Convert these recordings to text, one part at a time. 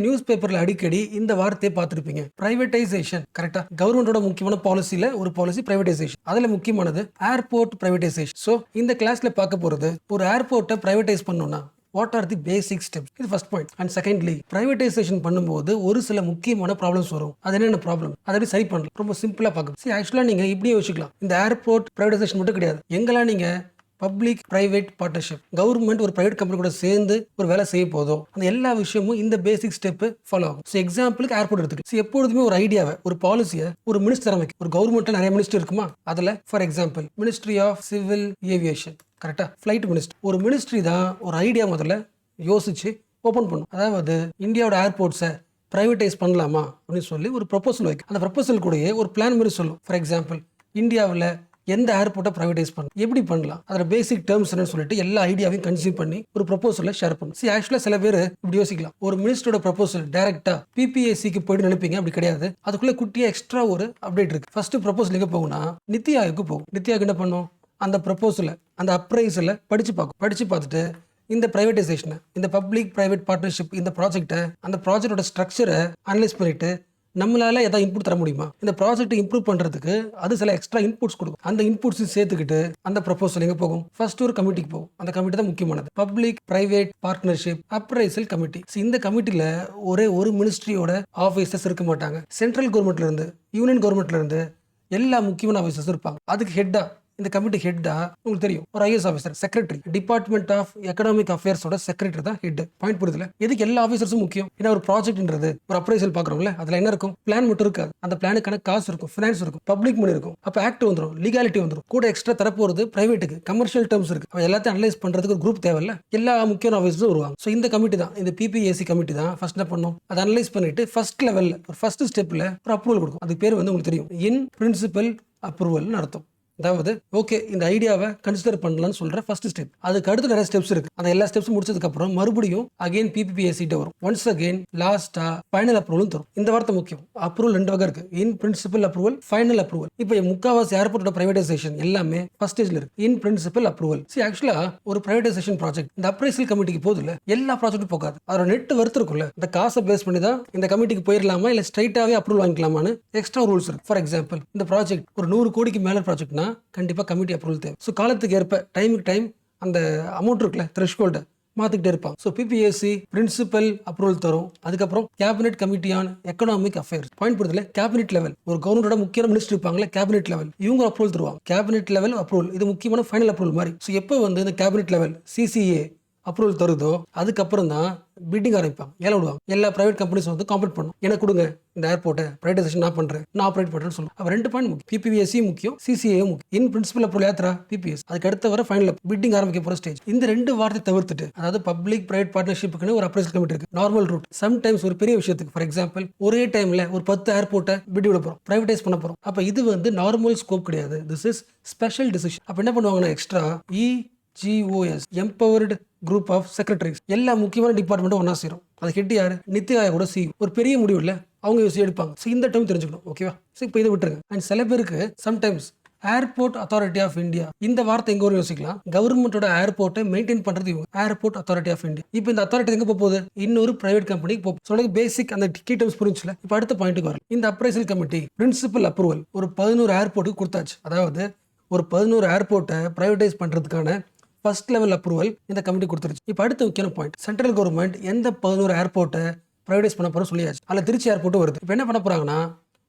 News பேப்பர்ல அடிக்கடி இந்த வார்த்தையை பார்த்துருப்பீங்க, பிரைவேடைசேஷன். கரெக்டா? கவர்மெண்டோட முக்கியமான பாலிசில ஒரு பாலிசி பிரைவேடைசேஷன். அதுல முக்கியமானது ஏர்போர்ட் பிரைவேடைசேஷன். சோ இந்த கிளாஸ்ல பார்க்க போறது, ஒரு ஏர்போர்ட்டை பிரைவேடைஸ் பண்ணணும்னா what are the basic steps? இது first point. And secondly, privatisation பண்ணும்போது ஒரு சில முக்கியமான ப்ராப்ளம்ஸ் வரும். அது என்னென்ன ப்ராப்ளம், அதை சரி பண்ணலாம். ரொம்ப சிம்பிளா பார்க்கணும். ஆக்சுவலா நீங்க இப்படியே யோசிக்கலாம், இந்த ஏர்போர்ட் பிரைவேடைசேஷன் மட்டும் கிடையாது, எங்கெல்லாம் நீங்க பப்ளிக் பிரைவேட் பார்ட்னர்ஷிப், கவர்மெண்ட் ஒரு பிரைவேட் கம்பெனி கூட சேர்ந்து ஒரு வேலை செய்ய போதும், அந்த எல்லா விஷயமும் இந்த பேசிக் ஸ்டெப் ஃபாலோ ஆகும். எக்ஸாம்பிளுக்கு ஏர்போர்ட் எடுத்துக்கலாம். எப்பொழுதுமே ஒரு ஐடியாவை, ஒரு பாலிசியை ஒரு மினிஸ்டர் அமைக்கும். ஒரு கவர்மெண்ட்ல நிறைய மினிஸ்டர் இருக்குமா, அதுல for example ministry of civil aviation, கரெக்டா, ஃபிளைட் மினிஸ்டர். ஒரு மினிஸ்ட்ரி தான் ஒரு ஐடியா முதல்ல யோசிச்சு ஓபன் பண்ணும். அதாவது இந்தியாவோட ஏர்போர்ட்ஸை பிரைவேடைஸ் பண்ணலாமா அப்படின்னு சொல்லி ஒரு ப்ரொபோசல் வைக்கும். அந்த ப்ரொபோசல் கூடயே ஒரு பிளான் மாதிரி சொல்லும். ஃபார் எக்ஸாம்பிள், இந்தியாவில் எந்த ஏர்போர்ட்டை பிரைவேடைஸ் பண்ணலாம், எப்படி பண்ணலாம், அதோட பேசிக் டேர்ம்ஸ் சொல்லிட்டு எல்லா ஐடியாவையும் கன்சியூம் பண்ணி ஒரு ப்ரொபோசலை ஷேர் பண்ணும். ஆக்சுவலா சில பேர் இப்படி யோசிக்கலாம், ஒரு மினிஸ்டரோட ப்ரொபோசல் டைரக்டா பிபிஎஸ்சிக்கு போயிட்டு நினைப்பீங்க. அப்படி கிடையாது. அதுக்குள்ள குட்டியா எக்ஸ்ட்ரா ஒரு அப்டேட் இருக்கு. ஃபர்ஸ்ட் ப்ரொபோசல் எங்க போகும்னா நித்தி ஆயோக்கு போகும். நித்தி ஆயோக் என்ன பண்ணும், அந்த ப்ரொபோசலை, அந்த அப்ரைஸில் படிச்சு பார்க்கும். படிச்சு பார்த்துட்டு இந்த பிரைவேடைசேஷனை, இந்த பப்ளிக் பிரைவேட் பார்ட்னர்ஷிப், இந்த ப்ராஜெக்டை, அந்த ப்ராஜெக்டோட ஸ்ட்ரக்சரை அனலைஸ் பண்ணிட்டு நம்மளால ஏதாவது இன்புட் தர முடியுமா, இந்த ப்ராஜெக்ட் இம்ப்ரூவ் பண்றதுக்கு அது சில எக்ஸ்ட்ரா இன்புட்ஸ் கொடுக்கும். அந்த இன்புட்ஸ் சேர்த்துக்கிட்டு அந்த ப்ரொபோசல் எங்க போகும், ஃபர்ஸ்ட் ஒரு கமிட்டிக்கு போகும். அந்த கமிட்டி தான் முக்கியமானது, public private partnership appraisal committee. இந்த கமிட்டில ஒரே ஒரு மினிஸ்ட்ரியோட ஆஃபீஸர்ஸ் இருக்க மாட்டாங்க. சென்ட்ரல் கவர்மெண்ட்ல இருந்து, யூனியன் கவர்மெண்ட்ல இருந்து எல்லா முக்கியமான ஆஃபீஸர்ஸ் இருப்பாங்க. அதுக்கு ஹெட்டா, இந்த கமிட்டி ஹெட்டா உங்களுக்கு தெரியும், ஒரு IAS officer, secretary, department of economic அஃபேர்ஸோட செக்ரட்டரி தான் ஹெட். பாயிண்ட் புரியுதுல? எதுக்கு எல்லா ஆஃபீஸர்ஸும் முக்கியம்? ஏன்னா ஒரு ப்ராஜெக்ட்ன்றது, ஒரு அப்ரைசல் பாக்குறோம்ல, அதுல என்ன இருக்கும், பிளான் மட்டும் இருக்காது. அந்த பிளானுக்கான காசு இருக்கும், ஃபினான்ஸ் இருக்கும், பப்ளிக் மணி இருக்கும். அப்ப ஆக்ட் வந்துடும், லீகாலிட்டி வந்துடும். கூட எக்ஸ்ட்ரா தரப்போறது பிரைவேட்டுக்கு கமர்ஷியல் டேர்ம்ஸ் இருக்கு. எல்லாத்தையும் அனலைஸ் பண்றதுக்கு ஒரு குரூப் தேவையில்ல, எல்லா முக்கியமான ஆஃபீஸர்ஸும் வருவாங்க. இந்த கமிட்டி தான், இந்த பிபிஎஸ்சி கமிட்டி தான் ஃபர்ஸ்ட் என்ன பண்ணும், அதை அனலைஸ் பண்ணிட்டு ஃபர்ஸ்ட் லெவல்ல, ஒரு ஃபர்ஸ்ட் ஸ்டெப்ல ஒரு அப்ரூவல் கொடுக்கும். அதுக்கு பேர் உங்களுக்கு தெரியும், இன் பிரின்சிபல் அப்ரூவல் அர்த்தம். அதாவது ஓகே, இந்த ஐடியாவை கன்சிடர் பண்ணலாம்னு சொல்ற ஃபர்ஸ்ட் ஸ்டெப். அதுக்கு அடுத்து நிறைய ஸ்டெப்ஸ் இருக்கு. அந்த எல்லா ஸ்டெப்ஸ் முடிச்சதுக்கு அப்புறம் மறுபடியும் அகைன் பிபிஎஸ்சி வரும். ஒன்ஸ் அகைன் லாஸ்டா ஃபைனல் அப்ரூவல் தரும். இந்த வார்த்தை முக்கியம். அப்ரூவல் ரெண்டு வகை இருக்கு, இன் பிரின்சிபல் அப்ரூவல், ஃபைனல் அப்ரூவல். இப்போ முக்காவாசி ஏர்போர்ட்டோட பிரைவேடைசேஷன் எல்லாமே ஃபர்ஸ்ட் ஸ்டேஜ்ல இருக்கு, இன் பிரின்சிபல் அப்ரூவல். ஆக்சுவலா ஒரு பிரைவேடைசேஷன் ப்ராஜெக்ட் இந்த அப்ரைசல் கமிட்டிக்கு போதுல, எல்லா ப்ராஜெக்ட்டும் போகாது. அதோட நெட் வர்த்து இருக்கும்ல, இந்த காசை பேஸ் பண்ணி தான் இந்த கமிட்டிக்கு போயிடலாமா இல்ல ஸ்ட்ரைட்டாவே அப்ரூவல் வாங்கிக்கலாமான்னு எக்ஸ்ட்ரா ரூல்ஸ் இருக்கு. ஃபார் எக்ஸாம்பிள், இந்த ப்ராஜெக்ட் ஒரு 100 கோடிக்கு மேல ப்ராஜெக்ட்னா கண்டிப்பா கமிட்டி அப்ரூவல் தேவை. காலத்துக்கு ஏற்ப டைமுக்கு டைம் அந்த அமௌண்ட் இருக்குல்ல, த்ரெஷ்ஹோல்ட மாத்திக்கிட்டே இருப்பாங்க. பிபிஎஸ்சி பிரின்சிபல் அப்ரூவல் தரும். அதுக்கப்புறம் cabinet committee on economic affairs. Point புரியுதுல? கேபினெட் லெவல், ஒரு கவர்மெண்டோட முக்கியமான மினிஸ்டர் இருப்பாங்களே, கேபினெட் லெவல், இவங்க அப்ரூவல் தருவாங்க. கேபினெட் லெவல் அப்ரூவல் இது முக்கியமான ஃபைனல் அப்ரூவல் மாதிரி. எப்போ இந்த கேபினெட் லெவல் சிசிஏ அப்ரூவல் தருதோ அதுக்கப்புறம் தான் பிட்டிங் ஆரம்பிப்பாங்க, ஏல விடுவாங்க. எல்லா பிரைவேட் கம்பெனிஸ் காம்பீட் பண்ணும், எனக்கு கொடுங்க இந்த ஏர்போர்ட்டை, பிரைவேடைசேஷன் நான் பண்றேன், நான் ஆப்ரேட் பண்றேன்னு சொல்லுவோம். அப்ப ரெண்டு பாயிண்ட் முக்கியம், பிபிஎஸ்சி முக்கியம், சிசிஏ முக்கியம். இன் பிரின்சிபல் அப்ரூவல் யாத்ரா பிபிஎஸ், அதுக்கு அடுத்த வர ஃபைனல் பிட்டிங் ஆரம்பிக்க போற ஸ்டேஜ். இந்த ரெண்டு வார்த்தை தவிர்த்துட்டு, அதாவது பப்ளிக் பிரைவேட் பார்ட்னர்ஷிப்புக்கு ஒரு அப்ரைசல் கமிட்டி இருக்கு, நார்மல் ரூட். சம்டைம்ஸ் ஒரு பெரிய விஷயத்துக்கு, ஃபார் எக்ஸாம்பிள் ஒரே டைம்ல ஒரு 10 ஏர்போர்ட்டை பிட் விட போறோம், பிரைவேடைஸ் பண்ண போறோம். அப்ப இது நார்மல் ஸ்கோப் கிடையாது, திஸ் இஸ் ஸ்பெஷல் டிசிஷன். அப்ப என்ன பண்ணுவாங்கன்னா extra GOS, empowered group of secretaries, எல்லா முக்கியமான டிபார்ட்மெண்ட்டும் ஒன்னா சேரும். அது ஹெட் யாரு, நித்தி ஆயோக் கூட CEO. ஒரு பெரிய முடிவு இல்ல, அவங்க யோசிச்சு எடுப்பாங்க. இந்த டைம் தெரிஞ்சுக்கணும், ஓகேவா? இப்போ இதை விட்டுருங்க. அண்ட் சில பேருக்கு sometimes airport authority of India, இந்த வார்த்தை எங்க ஒரு யோசிக்கலாம், கவர்மெண்டோட ஏர்போர்ட்டை மெயின்டைன் பண்றது இவங்க, ஏர்போர்ட் அத்தாரிட்டி ஆஃப் இந்தியா. இப்போ இந்த அத்தாரிட்டி எங்க போகுது, இன்னொரு பிரைவேட் கம்பெனிக்கு போகும். சொல்றது பேசிக் அந்த கீ டேர்ம்ஸ் புரிஞ்சுல. இப்போ அடுத்த பாயிண்ட்டுக்கு வரலாம். இந்த அப்ரைசல் கமிட்டி பிரின்சிபல் அப்ரூவல் ஒரு 11 ஏர்போர்ட்டுக்கு கொடுத்தாச்சு. அதாவது ஒரு 11 ஏர்போர்ட்டை பிரைவேடைஸ் பண்றதுக்கான ஃபர்ஸ்ட் லெவல் அப்ரூவல் இந்த கமிட்டி கொடுத்துருச்சு. இப்போ அடுத்த முக்கியமான பாயிண்ட், சென்ட்ரல் கவர்மெண்ட் எந்த 11 ஏர்போர்ட்டை பிரைவேடைஸ் பண்ண போறோம் சொல்லியாச்சு. அதில் திருச்சி ஏர்போர்ட்டும் வருது. இப்போ என்ன பண்ண போறாங்கன்னா,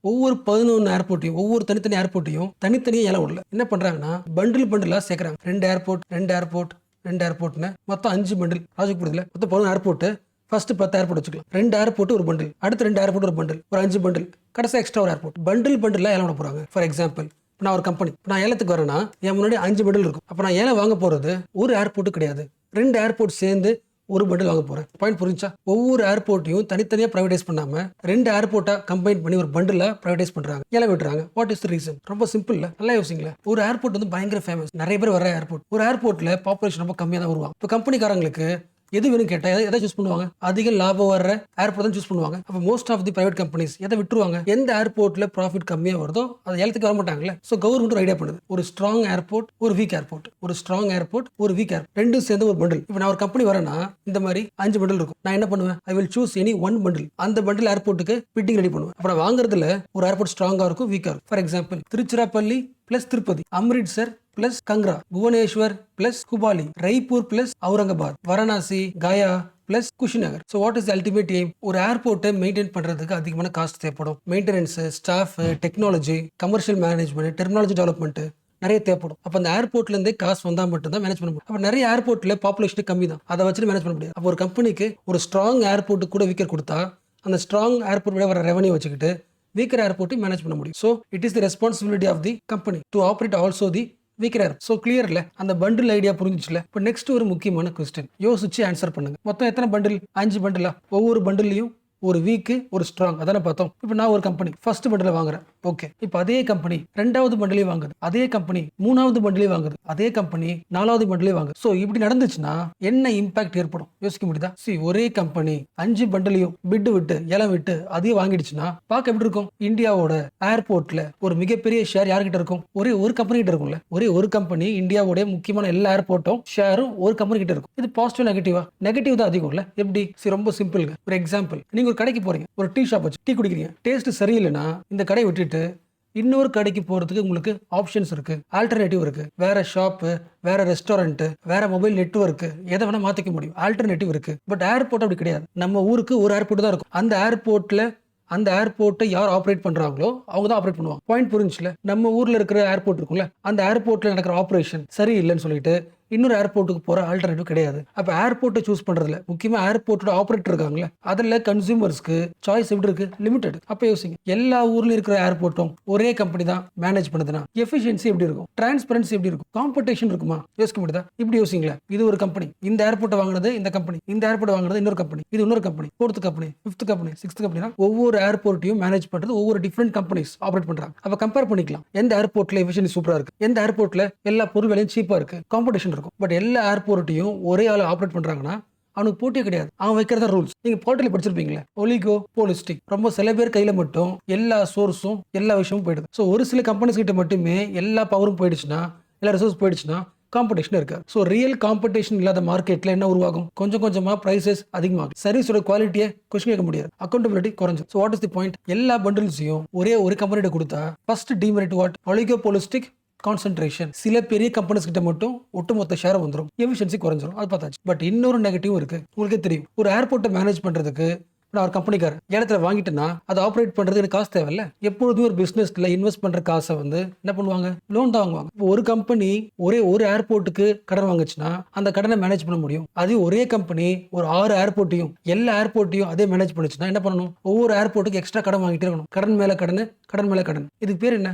ஒவ்வொரு 11 ஏர்போர்ட்டையும், ஒவ்வொரு தனித்தனி ஏர்போர்ட்டையும் தனித்தனியாக ஏலம் விடல. என்ன பண்றாங்கன்னா, பண்டிலா சேர்க்கறாங்க. 2 ஏர்போர்ட்னு மொத்தம் 5 பண்டில் ப்ராஜெக்ட் புரியுதுல, மொத்தம் 11 ஏர்போர்ட். ஃபர்ஸ்ட் 10 ஏர்போர்ட் வச்சுக்கலாம், 2 ஏர்போர்ட் ஒரு பண்டில், அடுத்து 2 ஏர்போர்ட் ஒரு பண்டில், ஒரு 5 பண்டில், கடைசி எக்ஸ்ட்ரா ஒரு ஏர்போர்ட். பண்டிலா ஏலம் விட போறாங்க. ஃபார் எக்ஸாம்பிள், நான் ஒரு கம்பெனி, நான் ஏலத்துக்கு வரேன்னா என் முன்னாடி 5 பண்டில் இருக்கும். அப்ப நான் ஏலம் வாங்க போறது ஒரு ஏர்போர்ட் கிடையாது, 2 ஏர்போர்ட் சேர்ந்து ஒரு பண்டில் வாங்க போறேன். பாயிண்ட் புரிஞ்சா? ஒவ்வொரு ஏர்போர்ட்டையும் தனித்தனியா பிரைவேடைஸ் பண்ணாம 2 ஏர்போர்ட்டா கம்பைன் பண்ணி ஒரு பண்டிலா பிரைவேடைஸ் பண்றாங்க, ஏலம் விடுறாங்க. What is the reason? ரொம்ப சிம்பிள், நல்லா யோசிங்களேன். ஒரு ஏர்போர்ட் பயங்கர ஃபேமஸ், நிறைய பேர் வர ஏர்போர்ட். ஒரு ஏர்போர்ட்ல பாப்புலேஷன் ரொம்ப கம்மியா தான் வருவாங்க. இப்போ கம்பெனிக்காரங்களுக்கு எது வேணும் கேட்டா எதை சூஸ் பண்ணுவாங்க? அதிக லாபம் வர்ற ஏர்போர்ட் தான் சூஸ் பண்ணுவாங்க. அப்ப most of the private companies எதை விட்டுருவாங்க? எந்த ஏர்போர்ட்ல ப்ராஃபிட் கம்மியா வருதோ அது ஏலத்துக்கு வர மாட்டாங்கல்ல. சோ கவர்மெண்ட் ஒரு ஐடியா பண்ணுது, ஒரு ஸ்ட்ராங் ஏர்போர்ட், ஒரு வீக் ஏர்போர்ட், ஒரு ஸ்ட்ராங் ஏர்போர்ட், ஒரு வீக் ஏர்போர்ட், ரெண்டும் சேர்ந்து ஒரு பண்டில். இப்போ நான் ஒரு கம்பெனி வரேன்னா இந்த மாதிரி 5 பண்டில் இருக்கும். நான் என்ன பண்ணுவேன்? I will choose any one bundle. அந்த பண்டில் ஏர்போர்ட்டுக்கு பிட்டிங் ரெடி பண்ணுவேன். அப்ப நான் வாங்குறதுல ஒரு ஏர்போர்ட் ஸ்ட்ராங்கா இருக்கும், வீக்கா இருக்கும். For example Tiruchirappalli plus Tirupati, Amritsar plus Kangra, Bhubaneswar plus Hubli, Raipur plus Aurangabad, Varanasi, Gaya plus Kushinagar. So what is ultimate aim? ஒரு ஏர்போர்ட்டை மெயின்டைன் பண்றதுக்கு அதிகமான காஸ்ட் தேவைப்படும். Maintenance, staff, technology, commercial management, terminology development நிறைய தேவைப்படும். அப்ப அந்த ஏர்போர்ட்ல இருந்தே காசு வந்தா மட்டும் தான் மேனேஜ் பண்ண முடியும். அப்ப நிறைய ஏர்போர்ட்ல பாப்புலேஷன் கம்மி தான், அதை வச்சு மேனேஜ் பண்ண முடியாது. அப்போ ஒரு கம்பெனிக்கு ஒரு ஸ்ட்ராங் ஏர்போர்ட் கூட வீக்கர் கொடுத்தா அந்த ஸ்ட்ராங் ஏர்போர்ட் வர ரெவன்யூ வச்சுக்கிட்டு வீக்கர் ஏர்போர்ட்டை மேனேஜ் பண்ண முடியும். So it is the responsibility of the company to operate also the weaker air. So கிளியர்ல அந்த பண்டில் ஐடியா புரிஞ்சிச்சுல. இப்போ நெக்ஸ்ட் ஒரு முக்கியமான கொஸ்டின் யோசிச்சு ஆன்சர் பண்ணுங்க. மொத்தம் எத்தனை பண்டில்? 5 பண்டிலா? ஒவ்வொரு பண்டிலையும் ஒரு வீக்கு ஒரு ஸ்ட்ராங், அதான பார்த்தோம். இப்போ நான் ஒரு கம்பெனி ஃபர்ஸ்ட் பண்டில் வாங்குறேன், ஓகே. இப்போ அதே கம்பெனி 2வது பண்டிலே வாங்குது, அதே கம்பெனி 3வது பண்டிலே வாங்குது, அதே கம்பெனி 4வது பண்டிலே வாங்குது. ஸோ இப்படி நடந்துச்சுன்னா என்ன இம்பாக்ட் ஏற்படும் யோசிக்க முடியுதா? ஒரே கம்பெனி 5 பண்டிலையும் பிட் விட்டு ஏலம் விட்டு அதே வாங்கிடுச்சுன்னா பார்க்க எப்படி இருக்கும்? இந்தியாவோட ஏர்போர்ட்ல ஒரு மிகப்பெரிய ஷேர் யார்கிட்ட இருக்கும்? ஒரே ஒரு கம்பெனி கிட்ட இருக்கும்ல. ஒரே ஒரு கம்பெனி இந்தியாவோட முக்கியமான எல்லா ஏர்போர்ட்டும் ஷேரும் ஒரு கம்பெனி கிட்ட இருக்கும். இது பாசிட்டிவ் நெகட்டிவா? நெகட்டிவ் தான் அதிகம் இல்ல. எப்படி? ரொம்ப சிம்பிள். ஒரு எக்ஸாம்பிள், நீங்க ஒரு கடைக்கு போறீங்க, ஒரு டீ ஷாப் வச்சு டீ குடிக்கிறீங்க, டேஸ்ட் சரியில்லைன்னா இந்த கடையை விட்டுட்டு இன்னொரு கடைக்கு போறதுக்கு உங்களுக்கு ஆப்ஷன்ஸ் இருக்கு, ஆல்டர்னேட்டிவ் இருக்கு. வேற ஷாப், வேற ரெஸ்டாரண்ட், வேற மொபைல் நெட்வொர்க், எதை வேணா மாத்திக்க முடியும், ஆல்டர்னேட்டிவ் இருக்கு. பட் ஏர்போர்ட் அப்படி கிடையாது. நம்ம ஊருக்கு ஒரு ஏர்போர்ட் தான் இருக்கும். அந்த ஏர்போர்ட்டை யார் ஆப்ரேட் பண்றாங்களோ அவங்க தான் ஆப்ரேட் பண்ணுவாங்க. பாயிண்ட் புரிஞ்சுல? நம்ம ஊர்ல இருக்கிற ஏர்போர்ட் இருக்கும்ல, அந்த ஏர்போர்ட்ல நடக்கிற ஆப்ரேஷன் சரியில்லைன்னு சொல்லிட்டு இன்னொரு ஏர்போர்ட்டுக்கு போற ஆல்டர்னேட்டிவ் கிடையாது. அப்ப ஏர்போர்ட்டை சூஸ் பண்றதுல முக்கியமா ஏர்போர்ட்டோட ஆப்ரேட்டர் இருக்காங்களே, அதுல கன்சூமர்ஸ்க்கு சாய்ஸ் எப்படி இருக்கு? லிமிடெட். அப்ப யோசிங்க, எல்லா ஊர்ல இருக்கிற ஏர்போர்ட்டும் ஒரே கம்பெனி தான் மேனேஜ் பண்ணுதுன்னா எஃபிஷியன்சி எப்படி இருக்கும்? டிரான்ஸ்பரன்சி எப்படி இருக்கும்? காம்படிஷன் இருக்குமா? யோசிக்க முடியுதா? இப்படி யோசிங்களேன். இது ஒரு கம்பெனி, இந்த ஏர்போர்ட்டை வாங்குறது இந்த கம்பெனி, இந்த ஏர்போர்ட் வாங்குறது இன்னொரு கம்பெனி, இது இன்னொரு company, 4th company, 5th company, 6th company. ஒவ்வொரு ஏர்போர்ட்டையும் மேனேஜ் பண்றது ஒவ்வொரு டிஃபரெண்ட் கம்பெனிஸ் ஆப்ரேட் பண்றாங்க. அப்ப கம்பேர் பண்ணிக்கலாம், எந்த ஏர்போர்ட்ல எஃபிஷியன்சி சூப்பரா இருக்கு, எந்த ஏர்போர்ட்ல எல்லா பொருள் விலையும் சீப்பா இருக்கு, காம்படிஷன் இருக்கும். பட் எல்லா ஏர்போர்ட்டையும் ஒரே ஆள் ஆப்ரேட் பண்றாங்கன்னா அவனுக்கு போட்டியே கிடையாது. அவன் வைக்கிறதா ரூல்ஸ். நீங்க போர்ட்டல் படிச்சிருப்பீங்களே, ஒலிகோ போலிஸ்டிக். ரொம்ப சில பேர் கையில மட்டும் எல்லா சோர்ஸும் எல்லா விஷயமும் போயிடுது. ஸோ ஒரு சில கம்பெனிஸ் கிட்ட மட்டுமே எல்லா பவரும் போயிடுச்சுன்னா, எல்லா ரிசோர்ஸ் போயிடுச்சுன்னா காம்படிஷன் இருக்கு. ஸோ ரியல் காம்படிஷன் இல்லாத மார்க்கெட்ல என்ன உருவாகும்? கொஞ்சம் கொஞ்சமா பிரைசஸ் அதிகமாகும். சர்வீஸோட குவாலிட்டியை கொஸ்டின் கேட்க முடியாது, அக்கௌண்டபிலிட்டி குறைஞ்சிடும். So what is the point? எல்லா பண்டில்ஸையும் ஒரே ஒரு கம்பெனிட்ட கொடுத்தா first demerit what? Oligopolistic concentration. சில பெரிய கம்பெனிஸ் கிட்ட மட்டும் ஒட்டுமொத்த ஷேர் வந்துடும், எஃபிஷியன்சி குறைஞ்சிரும். அது பார்த்தாச்சு. பட் இன்னொரு நெகட்டிவ் இருக்கு, உங்களுக்கே தெரியும். ஒரு ஏர்போர்ட்டை மேனேஜ் பண்றதுக்கு நான் ஒரு கம்பெனிக்காரன் ஏலத்துல வாங்கிட்டேன்னா அதை ஆப்ரேட் பண்றது எனக்கு காசு தேவையில்ல. எப்பொழுதும் ஒரு பிசினஸ்ல இன்வெஸ்ட் பண்ற காசை என்ன பண்ணுவாங்க? லோன் தான் வாங்குவாங்க. இப்போ ஒரு கம்பெனி ஒரு ஏர்போர்ட்டுக்கு கடன் வாங்குச்சுன்னா அந்த கடனை மேனேஜ் பண்ண முடியும். அது ஒரே கம்பெனி ஒரு 6 ஏர்போர்ட்டையும் எல்லா ஏர்போர்ட்டையும் அதே மேனேஜ் பண்ணுச்சுன்னா என்ன பண்ணணும்? ஒவ்வொரு ஏர்போர்ட்டுக்கு எக்ஸ்ட்ரா கடன் வாங்கிட்டே இருக்கணும். கடன் மேல கடன், கடன் மேல கடன். இதுக்கு பேர் என்ன?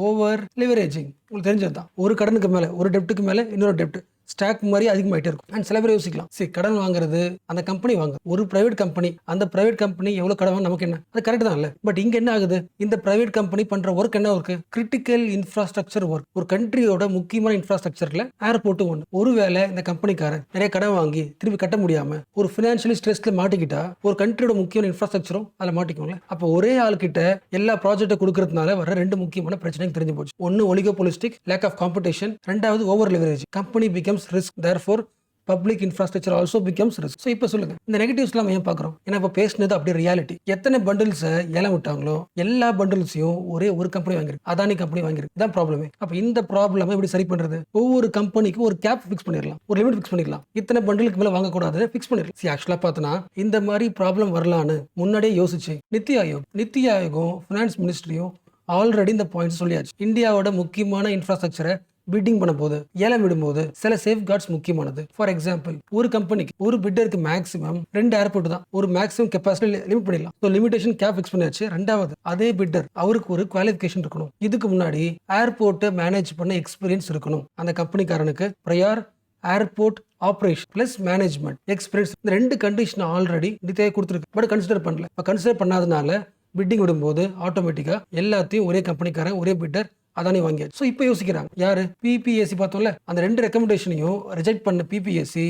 Over leveraging. உங்களுக்கு தெரிஞ்சதுதான். ஒரு கடனுக்கு மேல, ஒரு டெப்ட்டுக்கு மேல இன்னொரு டெப்ட் ஸ்டாக் மாதிரி அதிகமாயிட்டே இருக்கும். அண்ட் சில பேர் யோசிக்கலாம், கடன் வாங்குறது அந்த கம்பெனி வாங்க, ஒரு பிரைவேட் கம்பெனி, அந்த பிரைவேட் கம்பெனி எவ்வளவு கடன் வாங்க நமக்கு என்ன? அது கரெக்ட் தான் இல்ல. பட் இங்க என்ன ஆகுது? இந்த பிரைவேட் கம்பெனி பண்ற ஒர்க் என்ன ஒர்க்? Critical infrastructure work. ஒரு கண்ட்ரியோட முக்கியமான இன்ஃப்ராஸ்ட்ரக்சர்ல ஏர்போர்ட் ஒன்று. ஒருவேளை இந்த கம்பெனிக்காரன் நிறைய கடன் வாங்கி திருப்பி கட்ட முடியாம ஒரு பினான்சியலி ஸ்ட்ரெஸ்ல மாட்டிக்கிட்டா ஒரு கண்ட்ரியோட முக்கியமான இன்ஃப்ராஸ்ட்ரக்சரும் அதில் மாட்டிக்கும்ல. அப்போ ஒரே ஆள் கிட்ட எல்லா ப்ராஜெக்ட்டை கொடுக்கறதுனால வர 2 முக்கியமான பிரச்சனைக்கு தெரிஞ்சு போச்சு. ஒன்னு ஒலிகோபோலிஸ்டிக், லேக் ஆஃப் காம்படிஷன். ரெண்டாவது over leverage. Company becomes risk, therefore public infrastructure also becomes risk. So இப்போ சொல்லுங்க, இந்த நெகட்டிவ்ஸ்லாம் ஏன் பார்க்குறோம்? ஏன்னா இப்போ பேசினது அப்படியே ரியாலிட்டி. எத்தனை பண்டில்ஸை ஏலம் விட்டாங்களோ எல்லா பண்டில்ஸையும் ஒரே ஒரு கம்பெனி வாங்கிருக்கு, அதானி கம்பெனி வாங்கிருக்கு. இதான் ப்ராப்ளமே. அப்போ இந்த ப்ராப்ளம் எப்படி சரி பண்றது? ஒவ்வொரு கம்பெனிக்கும் ஒரு கேப் ஃபிக்ஸ் பண்ணிடலாம், ஒரு லிமிட் ஃபிக்ஸ் பண்ணிடலாம். இத்தனை பண்டிலுக்கு மேலே வாங்கக்கூடாது ஃபிக்ஸ் பண்ணிடலாம். ஆக்சுவலாக பார்த்தோன்னா இந்த மாதிரி ப்ராப்ளம் வரலான்னு முன்னாடியே யோசிச்சு நித்தி ஆயோகம் ஃபினான்ஸ் மினிஸ்ட்ரியும் ஆல்ரெடி இந்த பாயிண்ட்ஸ் சொல்லியாச்சு. இந்தியாவோட முக்கியமான இன்ஃப்ராஸ்ட்ரக்சரை பிட்டிங் பண்ண போது, ஏலம் விடும்போது சில சேஃப் கார்ட்ஸ் முக்கியமானது. ஃபார் எக்ஸாம்பிள், ஒரு கம்பெனிக்கு ஒரு பிட்டருக்கு மேக்ஸிமம் 2 ஏர்போர்ட் தான், ஒரு மேக்ஸிமம் கெப்பாசிட்டி லிமிட் பண்ணிடலாம். ஸோ லிமிடேஷன் கேப் ஃபிக்ஸ் பண்ணியாச்சு. ரெண்டாவது, அதே பிட்டர் அவருக்கு ஒரு குவாலிஃபிகேஷன் இருக்கணும். இதுக்கு முன்னாடி ஏர்போர்ட்டை மேனேஜ் பண்ண எக்ஸ்பீரியன்ஸ் இருக்கணும். அந்த கம்பெனிக்காரனுக்கு prior airport operation plus management experience, இந்த 2 கண்டிஷன் ஆல்ரெடி நித்தியா கொடுத்துருக்கு. பட் கன்சிடர் பண்ணல. இப்போ கன்சிடர் பண்ணாதனால பிட்டிங் விடும்போது ஆட்டோமேட்டிக்கா எல்லாத்தையும் ஒரே கம்பெனிக்காரன், ஒரே பிட்டர் அதானே வாங்கியாச்சு. ஸோ இப்போ யோசிக்கிறாங்க யாரு? பிபிஎஸ்சி பார்த்தோம்ல, அந்த 2 ரெக்கமெண்டேஷனையும் ரிஜெக்ட் பண்ண பிபிஎஸ்சி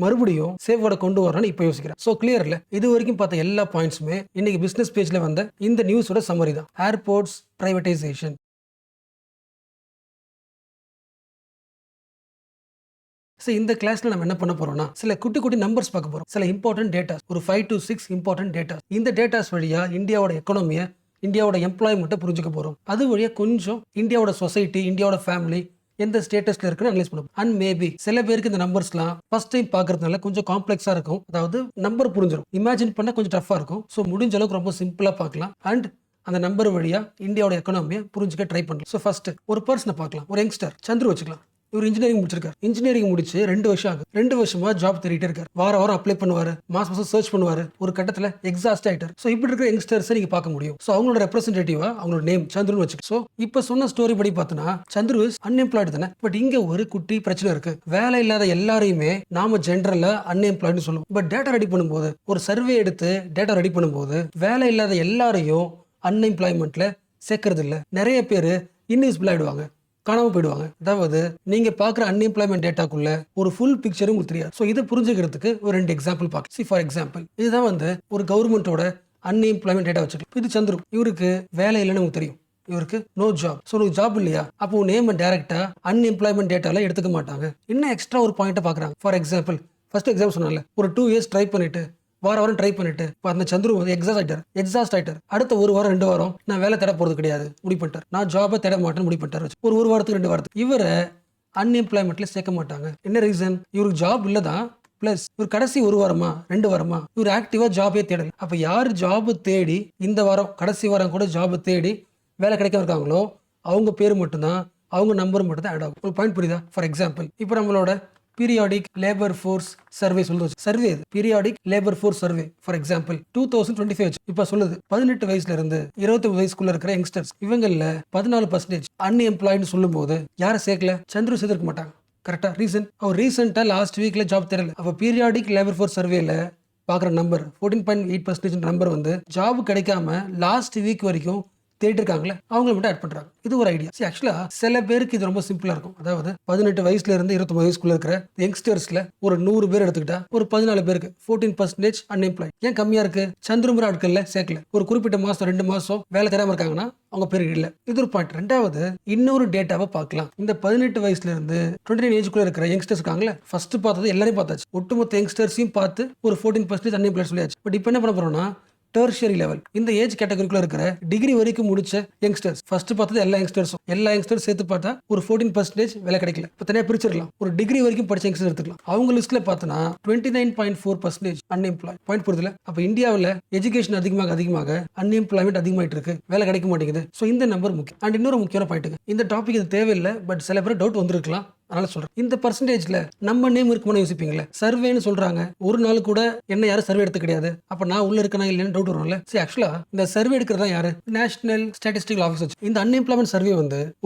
மறுபடியும் சேஃப் வேர்டை கொண்டு வரணும்னு இப்போ யோசிக்கிறேன். ஸோ கிளியர்ல இது வரைக்கும் பார்த்த எல்லா பாயிண்ட்ஸுமே இன்னைக்கு பிசினஸ் பேஜ்ல வந்த இந்த நியூஸோட சம்மரி தான். Airports privatisation. ஸோ இந்த கிளாஸ்ல நம்ம என்ன பண்ண போறோம்னா சில குட்டி குட்டி நம்பர்ஸ் பார்க்க போறோம். சில இம்பார்ட்டன்ட் டேட்டாஸ், ஒரு 5 to 6 இம்பார்ட்டன்ட் டேட்டாஸ். இந்த டேட்டாஸ் வழியா இந்தியாவோட எக்கனாமியை, இந்தியாவோட எம்ப்ளாய்மெண்ட்டை புரிஞ்சுக்க போறோம். அது வழியா கொஞ்சம் இந்தியாவோட சொசைட்டி, இந்தியாவோட ஃபேமிலி எந்த ஸ்டேட்டஸ்ல இருக்குன்னு அனலைஸ் பண்ணுவோம். அண்ட் மேபி சில பேருக்கு இந்த நம்பர்ஸ்லாம் ஃபர்ஸ்ட் டைம் பார்க்கறதுனால கொஞ்சம் காம்ப்ளெக்ஸா இருக்கும். அதாவது நம்பர் புரிஞ்சிடும், இமேஜின் பண்ண கொஞ்சம் டஃபா இருக்கும். ஸோ முடிஞ்ச அளவுக்கு ரொம்ப சிம்பிளா பார்க்கலாம். அண்ட் அந்த நம்பர் வழியா இந்தியாவோட எக்கனாமியை புரிஞ்சுக்க ட்ரை பண்ணலாம். ஸோ ஃபர்ஸ்ட் ஒரு பர்சனை பார்க்கலாம். ஒரு யங்ஸ்டர் சந்துரு வச்சுக்கலாம். இவர் இன்ஜினியரிங் முடிச்சிருக்காரு. இன்ஜினியரிங் முடிச்சு 2 வருஷம் ஆகுது. 2 வருஷமா ஜாப் தேடிட்டே இருக்காரு. வாரம் அப்ளை பண்ணுவாரு, மாசம் சர்ச் பண்ணுவாரு. ஒரு கட்டத்துல எக்ஸாஸ்ட் ஆயிட்டாரு. சோ இப்படி இருக்கிற யங்ஸ்டர்ஸ் நீங்க பார்க்க முடியும். சோ அவங்களோட ரெப்ரசன்டேட்டிவா அவங்களோட நேம் சந்துருன்னு வச்சுக்க. சோ இப்ப சொன்ன ஸ்டோரி படி பார்த்தோன்னா சந்துரு அன்எம்ப்ளாய்டு தானே. பட் இங்க ஒரு குட்டி பிரச்சனை இருக்கு. வேலை இல்லாத எல்லாரையுமே நாம ஜென்ரலா அன்எம்ப்ளாய்டு சொல்லுவோம். பட் டேட்டா ரெடி பண்ணும்போது, ஒரு சர்வே எடுத்து டேட்டா ரெடி பண்ணும்போது வேலை இல்லாத எல்லாரையும் அன்எம்ப்ளாய்மெண்ட்ல சேர்க்கறது இல்ல. நிறைய பேர் இன்விசிபிள் ஆயிடுவாங்க, காணாம போயிடுவாங்க. அதாவது நீங்க பாக்குற அன்எம்ப்ளாய்மெண்ட் டேட்டாக்குள்ள ஒரு ஃபுல் பிக்சரும் உங்களுக்கு தெரியாது. ஸோ இதை புரிஞ்சுக்கிறதுக்கு ஒரு 2 எக்ஸாம்பிள் பார்க்கலாம். சி ஃபார் எக்ஸாம்பிள், இதுதான் ஒரு கவர்மெண்டோட அன்எம்ப்ளாய்மெண்ட் டேட்டா வச்சிருக்கு. இது சந்துரு. இவருக்கு வேலை இல்லைன்னு உங்களுக்கு தெரியும். இவருக்கு நோ ஜாப். ஸோ உங்களுக்கு ஜாப் இல்லையா, அப்போ நேம் டைரக்டா அன்எம்ப்ளாய்மெண்ட் டேட்டால எடுத்துக்க மாட்டாங்க. இன்னும் எக்ஸ்ட்ரா ஒரு பாயிண்ட் பாக்குறாங்க. ஃபார் எக்ஸாம்பிள், ஃபர்ஸ்ட் எக்ஸாம்பிள் சொன்னால ஒரு 2 இயர்ஸ் ட்ரை பண்ணிட்டு வாரம் ட்ரை பண்ணிட்டு அந்த சந்துரு எக்ஸாஸ்ட் ஆயிட்டார். அடுத்த 1 வாரம் 2 வாரம் நான் வேலை தேட போறது கிடையாது முடிவு பண்ணிட்டார். நான் ஜாபை தேட மாட்டேன்னு முடிவு பண்ணிட்டார். ஒரு வாரத்துக்கு 2 வாரத்துக்கு இவரை அன்எம்ப்ளாய்மெண்ட்ல சேர்க்க மாட்டாங்க. என்ன ரீசன்? இவருக்கு ஜாப் இல்லதான், பிளஸ் இவர் கடைசி 1 வாரமா 2 வாரமா இவர் ஆக்டிவா ஜாபே தேடல. அப்ப யார் ஜாப் தேடி இந்த வாரம் கடைசி வாரம் கூட ஜாப் தேடி வேலை கிடைக்காம இருக்காங்களோ அவங்க பேர் மட்டும்தான், அவங்க நம்பர் மட்டும் தான் ஆட் ஆகும். ஒரு பாயிண்ட் புரியுதா? ஃபார் எக்ஸாம்பிள், இப்போ நம்மளோட பீரியாடிக் லேபர் ஃபோர்ஸ் சர்வே சொல்லுது. Survey periodic labour force survey for example 2025 இப்ப சொல்லுது 18 வயசுல இருந்து 29 வயசுக்குள்ள இருக்கிற யங்ஸ்டர்ஸ் இவங்கல்ல 14% அன்எம்ப்ளாய்டு சொல்லும் போது யாரை சேர்க்கல? சந்துரு சேர்த்திருக்க மாட்டாங்க. கரெக்டா? ரீசன், அவர் ரீசெண்டா லாஸ்ட் வீக்ல ஜாப் தெரியல. அப்ப பீரியாடிக் லேபர் ஃபோர்ஸ் சர்வேல பாக்குற நம்பர் 14.8% நம்பர் ஜாப் கிடைக்காம லாஸ்ட் வீக் வரைக்கும் தேடிட்டு இருக்காங்களே அவங்க மட்டும் ஆட் பண்றாங்க. இது ஒரு ஐடியா. ஆக்சுவலா சில பேருக்கு இது ரொம்ப சிம்பிளா இருக்கும். அதாவது 18 வயசுல இருந்து 29 வயசுக்குள்ள இருக்கிற யங்ஸ்டர்ஸ்ல ஒரு 100 பேர் எடுத்துக்கிட்டா ஒரு 14 பேருக்கு 14% அன்எம்ப்ளாய்ட். ஏன் கம்மியா இருக்கு? சந்திரமுறை ஆட்கள்ல சேர்க்கல. ஒரு குறிப்பிட்ட மாசம் 2 மாசம் வேலை தராம இருக்காங்கன்னா அவங்க பேர் இல்ல. இது ஒரு பாயிண்ட். ரெண்டாவது, இன்னொரு டேட்டாவை பார்க்கலாம். இந்த 18 வயசுல இருந்து 29 ஏஜுக்குள்ள இருக்கிற யங்ஸ்டர்ஸ் இருக்காங்களே, ஃபர்ஸ்ட் பார்த்தது எல்லாரையும் பார்த்தாச்சு. ஒட்டுமொத்த யங்ஸ்டர்ஸையும் பார்த்து ஒரு 14% அன்எம்ப்ளாய்ட் சொல்லியாச்சு. பட் இப்போ என்ன பண்ண போறோம்னா டெர்ஷியரி லெவல், இந்த ஏஜ் கேட்டகரிக்குள்ள இருக்கிற டிகிரி வரைக்கும் முடிச்ச யங்ஸ்டர்ஸ். ஃபர்ஸ்ட் பார்த்தது எல்லா யங்ஸ்டர்ஸ் சேர்த்து பார்த்தா ஒரு 14% வேலை கிடைக்கல. இப்போ தனியாக பிரிச்சிடலாம். ஒரு டிகிரி வரைக்கும் படிச்ச யங்ஸ்டர் எடுத்துக்கலாம். அவங்க லிஸ்ட்ல பார்த்தோன்னா 29.4% அன்எம்ப்ளாய். பாயிண்ட் புரியுதுல? அப்போ இந்தியாவில் எஜுகேஷன் அதிகமாக அன்எம்ப்ளாய்மெண்ட் அதிகமாயிட்டு இருக்கு, வேலை கிடைக்க மாட்டேங்குது. ஸோ இந்த நம்பர் முக்கியம். அண்ட் இன்னொரு முக்கியமான பாயிண்ட், இந்த டாபிக் இது தேவையில்லை, பட் சில பேர் டவுட் வந்திருக்கலாம், அதனால சொல்றேன். இந்த பர்சன்டேஜ்ல நம்ம நேம் இருக்குமான்னு யோசிப்பீங்களே. சர்வேன்னு சொல்றாங்க, ஒரு நாள் கூட என்ன யாரும் சர்வே எடுத்து கிடையாது. அப்ப நான் உள்ள இருக்கனா இல்லைன்னு டவுட் வரும்ல. சரி, ஆக்சுவலா இந்த சர்வே எடுக்கிறதா யாரு? National statistical office. இந்த அன்எம்ப்ளாய்மெண்ட் சர்வே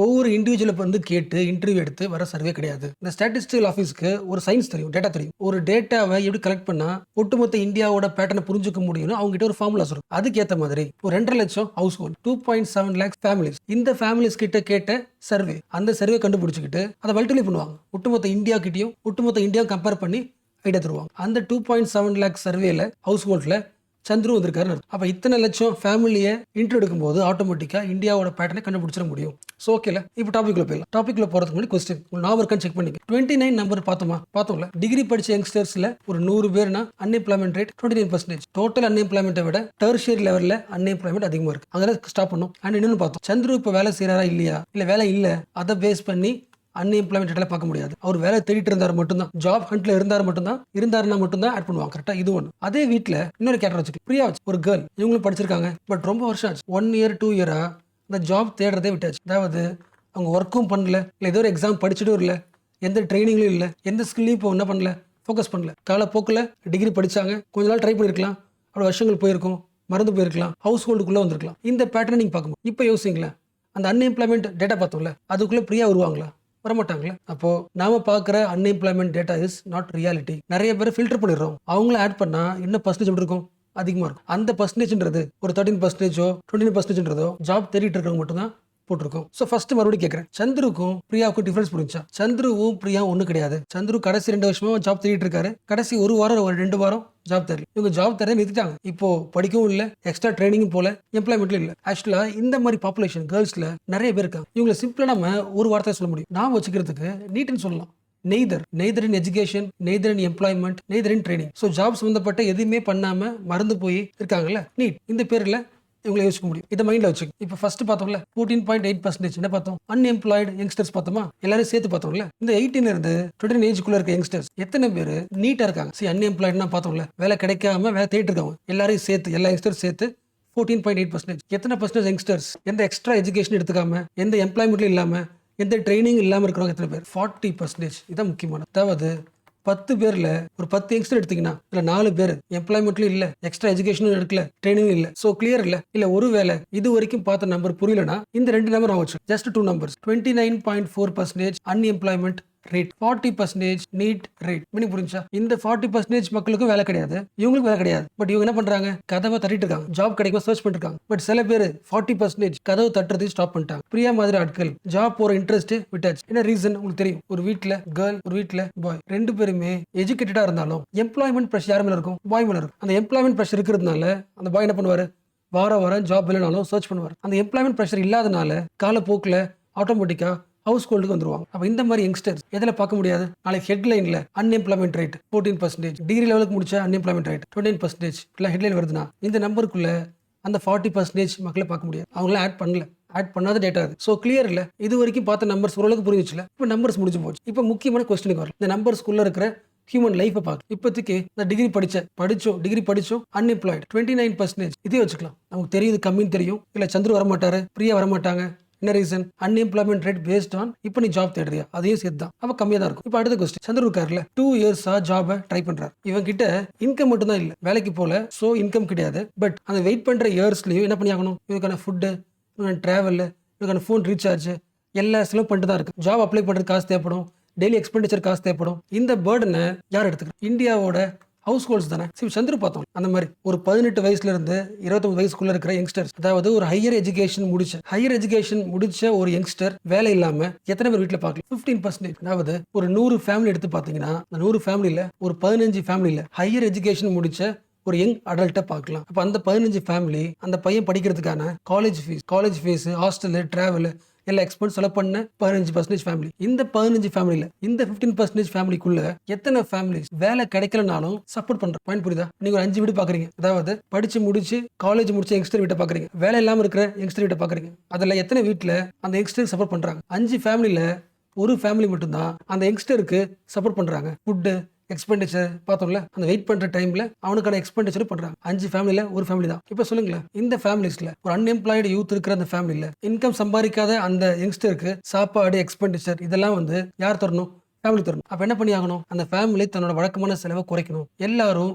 ஒவ்வொரு இண்டிவிஜுவல் கேட்டு இன்டர்வியூ எடுத்து வர சர்வே கிடையாது. இந்த ஸ்டாட்டிஸ்டிக்கல் ஆஃபீஸ்க்கு ஒரு சயின்ஸ் தெரியும், டேட்டா தெரியும். ஒரு டேட்டாவை எப்படி கலெக்ட் பண்ணா ஒட்டுமொத்த இந்தியாவோட பேட்டர்னை புரிஞ்சுக்க முடியும், அவங்க கிட்ட ஒரு ஃபார்முலா சொல்லும். அதுக்கேற்ற மாதிரி ஒரு 2.5 லட்சம் ஹவுஸ் ஹோல்ட், 2.7 lakhs ஃபேமிலிஸ், இந்த ஃபேமிலிஸ் கிட்ட கேட்ட சர்வே, அந்த சர்வே கண்டுபிடிச்சிக்கிட்டு அதை மல்டிப்ளை பண்ணுவாங்க. ஒட்டுமொத்த இந்தியா கம்பேர் பண்ணி ஐடியா தருவாங்க. அந்த 2.7 lakh சர்வேல ஹவுஸ் ஹோல்ட்ல சந்துரு வந்திருக்காரு. அப்ப இத்தனை லட்சம் ஃபேமிலியை இன்ட்ரோ எடுக்கும் போது ஆட்டோமேட்டிக்கா இந்தியாவோட பேட்டர்னை கண்டுபிடிச்சிட முடியும். ஸோ ஓகேல, இப்போ டாபிக்ல போயிடலாம். டாபிக்ல போறதுக்கு முன்னாடி கொஸ்டின் உங்களுக்கு நான் இருக்கான்னு செக் பண்ணிக்க. 29 நம்பர் பார்த்தோம்ல. டிகிரி படிச்ச யங்ஸ்டர்ஸ்ல ஒரு 100 பேர்னா அன்எம்ப்ளாய்மெண்ட் ரேட் 29%. டோட்டல் அன்எம்ப்ளாய்மெண்ட்டை விட டெர்ஷியரி லெவல்ல அன்எம்ப்ளாய்மெண்ட் அதிகமா இருக்கு. அதனால ஸ்டாப் பண்ணும். அண்ட் இன்னொன்னு பார்த்தோம், சந்துரு இப்போ வேலை செய்யறாரா இல்லையா, இல்ல வேலை இல்ல, அதை பேஸ் பண்ணி அன்எம்ப்ளாய்மெண்ட் பார்க்க முடியாது. அவர் வேலை தேடிட்டு இருந்தாரு மட்டும்தான், ஜாப் ஹண்ட்ல இருந்தாருன்னா மட்டும்தான் ஆட் பண்ணுவாங்க. கரெக்டா? இது ஒன்று. அதே வீட்டில் இன்னொரு கேட்டர் வச்சுக்கலாம். பிரியா வச்சு ஒரு கேர்ள், இவங்களும் படிச்சிருக்காங்க, பட் ரொம்ப வருஷம் ஆச்சு, 1 year 2 year இந்த ஜாப் தேடுறதே விட்டாச்சு. அதாவது அவங்க ஒர்க்கும் பண்ணல, இல்லை ஏதோ ஒரு எக்ஸாம் படிச்சுட்டும் இல்லை, எந்த ட்ரைனிங்லையும் இல்லை, எந்த ஸ்கில்லையும் இப்போ என்ன பண்ணல, ஃபோக்கஸ் பண்ணல. காலப்போக்கில் டிகிரி படிச்சாங்க, கொஞ்ச நாள் ட்ரை பண்ணிருக்கலாம், அவ்வளோ வருஷங்கள் போயிருக்கும், மறந்து போயிருக்கலாம், ஹவுஸ் ஹோல்டுக்குள்ளே வந்திருக்கலாம். இந்த பேட்டர்னை நீங்கள் பார்க்கணும். இப்போ யோசிங்களேன், அந்த அன்எம்ப்ளாய்மெண்ட் டேட்டா பார்த்தோம்ல, அதுக்குள்ளே பிரியா வருவாங்களா? வரமாட்டாங்களே. அப்போ நாம பாக்குற unemployment data is not reality. நிறைய பேர் ஃபில்டர் பண்ணிடுறோம். அவங்கள ஆட் பண்ணா இன்னும் பர்சன்டேஜ் எப்படி இருக்கும்? அதிகமா இருக்கும். அந்த பர்சன்டேஜ்ன்றது ஒரு 13%, 29% ஜாப் தேடிட்டு இருக்கவங்க மட்டும்தான் போட்டிருக்கோம். ஸோ ஃபர்ஸ்ட் மறுபடியும் கேட்கறேன், சந்துருக்கும் பிரியாவுக்கும் டிஃபரன்ஸ் புரிஞ்சா? சந்துருவும் பிரியா ஒண்ணு கிடையாது. சந்துரு கடைசி 2 வருஷமா ஜாப் தேடிட்டு இருக்காரு. கடைசி ஒரு வாரம் ஒரு 2 வாரம் ஜாப் தரல. இவங்க ஜாப் தர நிறுத்திட்டாங்க. இப்போ படிக்கவும் இல்ல, எக்ஸ்ட்ரா ட்ரைனிங்கும் போல, எம்ப்ளாய்மெண்ட்ல இல்ல. ஆக்சுவலா இந்த மாதிரி பாப்புலேஷன் கேர்ள்ஸ்ல நிறைய பேர் இருக்காங்க. இவங்களை சிம்பிளா நம்ம ஒரு வார்த்தை சொல்ல முடியும். நான் வச்சுக்கிறதுக்கு நீட்னு சொல்லலாம். Neither in education, neither in employment, neither in training. So job சம்பந்தப்பட்ட எதுவுமே பண்ணாம மறந்து போய் இருக்காங்கல்ல, நீட். இந்த பேர்ல இவங்களை யோசிக்க முடியும். இதை மைண்ட்ல வச்சுக்க. இப்போ ஃபர்ஸ்ட் பார்த்தோம்ல 14.8% என்ன பார்த்தோம்? அன்எம்ப்ளாய்டு யங்ஸ்டர்ஸ் பார்த்தோமா? எல்லாரும் சேர்த்து பார்த்தோம்ல. இந்த 18 இருந்து 29 ஏஜ்க்குள்ள இருக்க யங்ஸ்டர்ஸ் எத்தனை பேர் நீட்டா இருக்காங்க? அன்எம்ப்ளாய்டுனா பார்த்தோம்ல, வேலை கிடைக்காம வேலை தேடிட்டு இருக்காங்க. எல்லாரையும் சேர்த்து, எல்லா யங்ஸ்டர்ஸ் சேர்த்து 14.8%. எத்தனை பர்சன்டேஜ் யங்ஸ்டர்ஸ் எந்த எக்ஸ்ட்ரா எஜுகேஷன் எடுத்துக்காம, எந்த எம்ப்ளாய்மெண்ட்லும் இல்லாம, எந்த ட்ரைனிங் இல்லாம இருக்கிறவங்க எத்தனை பேர்? 40%. இதான் முக்கியமான. அதாவது 10 பேர்ல ஒரு 10 யங்ஸ்டர் எடுத்தீங்கன்னா இதுல 4 பேர் எம்ப்ளாய்மெண்ட்லயும் இல்ல, எக்ஸ்ட்ரா எஜுகேஷனும் எடுக்கல, ட்ரைனிங்கும் இல்ல. சோ கிளியர் இல்ல ஒருவேளை இது வரைக்கும் பார்த்த நம்பர் புரியலனா இந்த 2 நம்பர் ஆச்சு. Just 2 numbers. 29.4% unemployment rate, 40% NEET rate. Meaning புரிஞ்சா? இந்த 40% மக்களுக்கும் வேலை கிடையாது, இவங்களுக்கு வேலை கிடையாது. பட் இவங்க என்ன பண்றாங்க? கதவை தட்டிட்டு இருக்காங்க, ஜாப் கிடைக்கும் சர்ச் பண்ணிட்டு இருக்காங்க. பட் சில பேர் 40% கதவு தட்டுறது ஸ்டாப் பண்ணிட்டாங்க. பிரியா மாதிரி ஆட்கள் ஜாப் போற இன்ட்ரெஸ்ட் விட்டாச்சு. என்ன ரீசன் உங்களுக்கு தெரியும்? ஒரு வீட்ல கேர்ள், ஒரு வீட்ல பாய், 2 பேருமே எஜுகேட்டடா இருந்தாலும் எம்ப்ளாய்மெண்ட் பிரஷர் யார் மேல இருக்கும்? பாய் மேல இருக்கும். அந்த எம்ப்ளாய்மெண்ட் பிரஷர் இருக்கிறதுனால அந்த பாய் என்ன பண்ணுவாரு? வாரம் ஜாப் இல்லைனாலும் சர்ச் பண்ணுவார். அந்த எம்ப்ளாய்மெண்ட் பிரஷர் இல்லாதனால காலப்போக்கில் ஆட்டோமேட்டிக்கா ஹவுஸ் ஹோல்டுக்கு வந்துருவாங்க. அப்ப இந்த மாதிரி யங்ஸ்டர்ஸ் எதில் பார்க்க முடியாது? நாளைக்கு ஹெட்லைன்ல அன்எம்ப்ளாய்மெண்ட் ரேட் 14%, டிகிரி லெவலுக்கு முடிச்ச அன்எம்ப்ளாய்மெண்ட் ரேட் 29% எல்லாம் ஹெட்லைன் வருதுன்னா இந்த நம்பருக்குள்ள அந்த 40% மக்களை பார்க்க முடியாது. அவங்களாம் ஆட் பண்ணாத டேட்டா அது. ஸோ கிளியர் இல்ல. இது வரைக்கும் பார்த்த நம்பர்ஸ் ஓரளவுக்கு புரிஞ்சுச்சுல. இப்போ நம்பர்ஸ் முடிஞ்சு போச்சு. இப்போ முக்கியமான கொஸ்டினுக்கு வரல. இந்த நம்பர்ஸ்குள்ள இருக்கிற ஹியூமன் லைஃபை பார்க்க. இப்போதைக்கு நான் டிகிரி படிச்சோம் அன்எம்ப்ளாய்டு 29%. இதே வச்சுக்கலாம். நமக்கு தெரியுது கம்மின்னு தெரியும். இல்ல சந்திர வரமாட்டாரு, பிரியா வரமாட்டாங்க. என்ன reason? Unemployment rate based on இப்போ நீ ஜாப் தேடுறியா அதையும் சேர்த்து தான். அப்ப கம்மியா தான் இருக்கும். இப்போ அடுத்த கொஸ்டின், சந்திர இருக்காருல 2 இயர்ஸா ஜாபை ட்ரை பண்றாரு. இவன் கிட்ட இன்கம் மட்டும் தான் இல்ல, வேலைக்கு போல, சோ இன்கம் கிடையாது. பட் அந்த வெயிட் பண்ற இயர்ஸ்லயும் என்ன பண்ணி ஆகணும்? இவருக்கான ஃபுட்டு, டிராவல், இவருக்கான ஃபோன் ரீசார்ஜ் எல்லா செலவு பண்ணிட்டு தான் இருக்கு. ஜாப் அப்ளை பண்றது காசு தேவைப்படும், டெய்லி எக்ஸ்பெண்டிச்சர் காசு தேவைப்படும். இந்த பேர்டனை யார் எடுத்துக்கிறோம்? இந்தியாவோட ஹவுஸ் ஹோல்ட்ஸ் தானே. சந்திர பார்த்தோம் அந்த மாதிரி ஒரு 18 வயசுல இருந்து 29 வயசுக்குள்ள இருக்கிற யங்ஸ்டர்ஸ், அதாவது ஒரு ஹையர் எஜுகேஷன் முடிச்ச ஒரு யங்ஸ்டர் வேலை இல்லாம எத்தனை பேர் வீட்டுல பார்க்கலாம்? 15%. அதாவது ஒரு 100 ஃபேமிலி எடுத்து பாத்தீங்கன்னா அந்த 100 ஃபேமிலியில ஒரு 15 ஃபேமிலியில ஹையர் எஜுகேஷன் முடிச்ச ஒரு யங் அடல்ட்டை பார்க்கலாம். அப்ப அந்த 15 ஃபேமிலி அந்த பையன் படிக்கிறதுக்கான காலேஜ் ஃபீஸ், ஹாஸ்டல், டிராவல் எல்லா எக்ஸ்பென்ஸ் செலவு பண்ண 15% ஃபேமிலி. இந்த 15 ஃபேமிலியில இந்த 15% ஃபேமிலிக்குள்ள எத்தனை ஃபேமிலிஸ் வேலை கிடைக்கலனாலும் சப்போர்ட் பண்ற? பாயிண்ட் புரியுதா? நீங்க ஒரு 5 வீடு பாக்குறீங்க. அதாவது படிச்சு முடிச்சு காலேஜ் முடிச்ச யங்ஸ்டர் வீட்டை பாக்குறீங்க, வேலை இல்லாம இருக்கிற யங்ஸ்டர் வீட்டை பாக்குறீங்க. அதுல எத்தனை வீட்டுல அந்த யங்ஸ்டர் சப்போர்ட் பண்றாங்க? 5 ஃபேமிலியில ஒரு ஃபேமிலி மட்டும்தான் அந்த யங்ஸ்டருக்கு சப்போர்ட் பண்றாங்க. ஃபுட்டு, எக்ஸ்பெண்டிச்சர் பார்த்தோம்ல, அந்த வெயிட் பண்ற டைம்ல அவனுக்கான எக்ஸ்பெண்டிச்சர் பண்றாங்க. 5 ஃபேமிலியில ஒரு ஃபேமிலி தான். இப்ப சொல்லுங்களேன், இந்த ஃபேமிலிஸ்ல ஒரு அன்எம்ப்ளாய்டு யூத் இருக்கிற அந்த ஃபேமிலியில இன்கம் சம்பாதிக்காத அந்த யங்ஸ்டருக்கு சாப்பாடு, எக்ஸ்பெண்டிச்சர் இதெல்லாம் யார் தரணும்? ஃபேமிலி தரணும். அப்ப என்ன பண்ணி ஆகணும்? அந்த ஃபேமிலி தன்னோட வழக்கமான செலவை குறைக்கணும். எல்லாரும்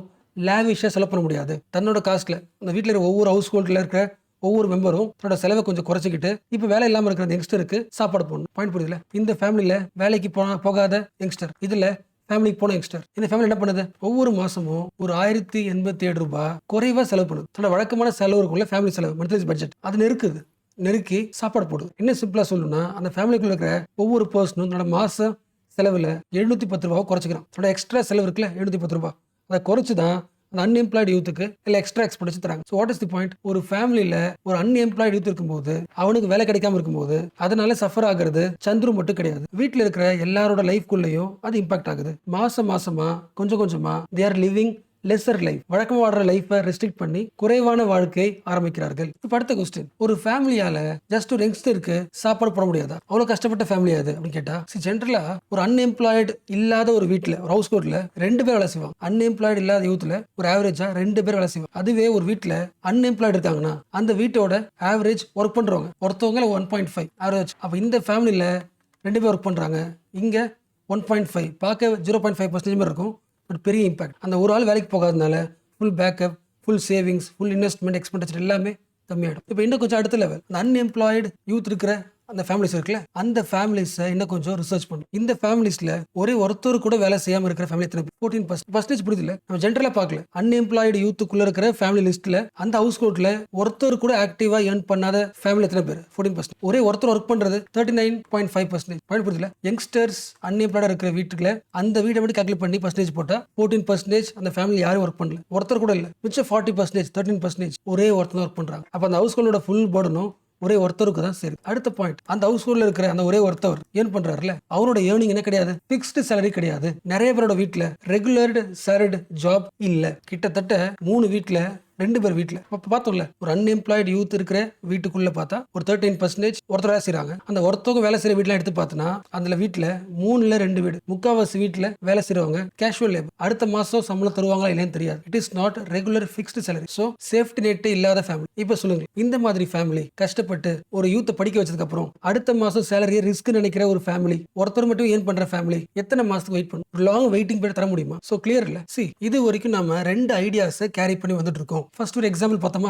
லாவிஷா செலவு பண்ண முடியாது. தன்னோட காஸ்ட்ல அந்த வீட்டுல இருக்கிற ஒவ்வொரு ஹவுஸ் ஹோல்ட்ல இருக்கிற ஒவ்வொரு மெம்பரும் தன்னோட செலவை கொஞ்சம் குறைச்சிக்கிட்டு இப்ப வேலை இல்லாம இருக்கிற யங்ஸ்டருக்கு சாப்பாடு போடணும். பாயிண்ட் புரியுதுல? இந்த ஃபேமிலியில வேலைக்கு போகாத யங்ஸ்டர், இதுல ஃபேமிலிக்கு போன யங்ஸ்டர், இந்த ஃபேமிலி என்ன பண்ணுது? ஒவ்வொரு மாசமும் ஒரு 1087 ரூபாய் குறைவா செலவு பண்ணுது. தன்னோட வழக்கமான செலவு இருக்குள்ள ஃபேமிலி செலவு, மந்த்லி பட்ஜெட், அது நெருக்கி சாப்பாடு போடுது. என்ன சிம்பிளா சொல்லணும்னா அந்த ஃபேமிலிக்குள்ள இருக்கிற ஒவ்வொரு பர்சனும் தன்னோட மாசம் செலவுல 710 ரூபாய் குறைச்சிக்கிறான். தன்னோட எக்ஸ்ட்ரா செலவு இருக்குல்ல 710 ரூபாய், அதை குறைச்சுதான் அந்த அன்எம்ப்ளாய்டு யூத்துக்கு இல்லை எக்ஸ்ட்ரா எக்ஸ்பெண்டிச்சர் தராங்க. So what is the point? ஒரு ஃபேமிலியில ஒரு அன்எம்ப்ளாய்டு யூத் இருக்கும்போது, அவனுக்கு வேலை கிடைக்காம இருக்கும்போது அதனால சஃபர் ஆகுறது சந்துரு மட்டும் கிடையாது, வீட்டில் இருக்கிற எல்லாரோட லைஃப்குள்ளேயும் அது இம்பாக்ட் ஆகுது. மாசமா கொஞ்சம் கொஞ்சமா they are living lesser life, வழக்கமா வாழ்ற லைஃபை ரெஸ்ட்ரிக்ட் பண்ணி குறைவான வாழ்க்கை ஆரம்பிக்கிறார்கள். இப்ப அடுத்த கொஸ்டின், ஒரு ஃபேமிலியால ஜஸ்ட் ஒரு யங்ஸ்டருக்கு சாப்பாடு போட முடியாதா? அவ்வளவு கஷ்டப்பட்ட ஃபேமிலி அது அப்படின்னு கேட்டா, ஜென்ரலா ஒரு அன்எம்ப்ளாய்டு இல்லாத ஒரு வீட்டுல, ஒரு ஹவுஸ் ஹோல்ட்ல 2 பேர் வேலை செய்வாங்க. அன்எம்ப்ளாய்டு இல்லாத யூத்ல ஒரு ஆவரேஜா 2 பேர் வேலை செய்வாங்க. அதுவே ஒரு வீட்டுல அன்எம்ப்ளாய்டு இருக்காங்கன்னா அந்த வீட்டோட ஆவரேஜ் ஒர்க் பண்றவங்க ஒருத்தவங்க 1.5 ஆவரேஜ். அப்ப இந்த ஃபேமிலியில 2 பேர் ஒர்க் பண்றாங்க, இங்க 1.5, பார்க்க 0.5% இருக்கும். பட் பெரிய இம்பாக்ட். அந்த ஒரு ஆள் வேலைக்கு போகாதனால full backup, full savings, full investment, expenditure எல்லாமே கம்மியாயிடும். இப்போ இன்னும் கொஞ்சம் அடுத்த லெவல், அந்த அன்எம்ப்ளாய்டு யூத் இருக்கிற அந்த ஃபேமிலிஸ் இருக்குல்ல, அந்த ஃபேமிலிஸை இன்னும் கொஞ்சம் ரிசர்ச் பண்ணும். இந்த ஃபேமிலிஸ்ல ஒரே ஒருத்தர் கூட வேலை செய்யாம இருக்கிற ஃபேமிலி எத்தனை 14% புரியுது இல்ல. நம்ம ஜென்ரலா பார்க்கல, அன்எம்ப்ளாய்டு யூத்துக்குள்ள இருக்கிற ஃபேமிலி லிஸ்ட்ல அந்த ஹவுஸ் ஹோல்ட்ல ஒருத்தர் கூட ஆக்டிவா ஏர்ன் பண்ணாத ஃபேமிலி எத்தனை பேர்? 14%. ஒரே ஒருத்தர் ஒர்க் பண்றது 39.5%. புரியுது இல்ல. யங்ஸ்டர்ஸ் அன்எம்ப்ளாய்டா இருக்கிற வீட்டுக்குள்ள அந்த வீட்டை மட்டும் கால்குலேட் பண்ணி பர்சன்டேஜ் போட்டா 14% அந்த ஃபேமிலி யாரும் ஒர்க் பண்ணல, ஒருத்தர் கூட இல்ல. மிச்சம் 40%, 13% ஒரே ஒருத்தர் ஒர்க் பண்றாங்க. அப்ப அந்த ஹவுஸ் ஹோல்டோட ஃபுல் பர்டனும் ஒரே ஒருத்தருக்கு தான் சரி. அடுத்த பாயிண்ட், அந்த ஹவுஸ் ஹோல்ட்ல இருக்கிற அந்த ஒரே ஒருத்தவர் ஏர்ன் பண்றாருல, அவரோட ஏர்னிங் என்ன கிடையாது, பிக்ஸ்டு சேலரி கிடையாது. நிறைய பேரோட வீட்டுல ரெகுலர் சேலரிட் ஜாப் இல்ல. கிட்டத்தட்ட 3 வீட்டுல 2 பேர் வீட்டுல பார்த்தோம்ல, ஒரு அன்எம்ப்ளாய்டு யூத் இருக்கிற வீட்டுக்குள்ள பார்த்தா ஒரு 13% ஒருத்தர் வேலை செய்யறாங்க. அந்த ஒருத்தவங்க வேலை செய்யற வீட்டுல எடுத்து பார்த்தோன்னா அதுல வீட்டுல 3ல 2 வீடு, முக்காவாசி வீட்டுல வேலை செய்யறவங்க கேஷுவல் லேபர். அடுத்த மாசம் சம்பளம் தருவாங்களா இல்லைன்னு தெரியாது. It is not regular fixed salary. So safety net இல்லாத ஃபேமிலி. இப்ப சொல்லுங்க, இந்த மாதிரி ஃபேமிலி கஷ்டப்பட்டு ஒரு யூத்தை படிக்க வச்சதுக்கு அப்புறம் அடுத்த மாசம் சேலரியை ரிஸ்க் நினைக்கிற ஒரு ஃபேமிலி, ஒருத்தர் மட்டும் ஏர்ன் பண்ற ஃபேமிலி எத்தனை மாசத்துக்கு வெயிட் பண்ணும்? லாங் வெயிட்டிங் பீரியட் தர முடியுமா? ஸோ கிளியர் இல்ல. சி, இது வரைக்கும் நாம 2 ஐடியாஸை கேரி பண்ணி வந்துட்டு இருக்கோம். ஃபர்ஸ்ட் ஒரு எக்ஸாம்பிள் பார்த்தோமா,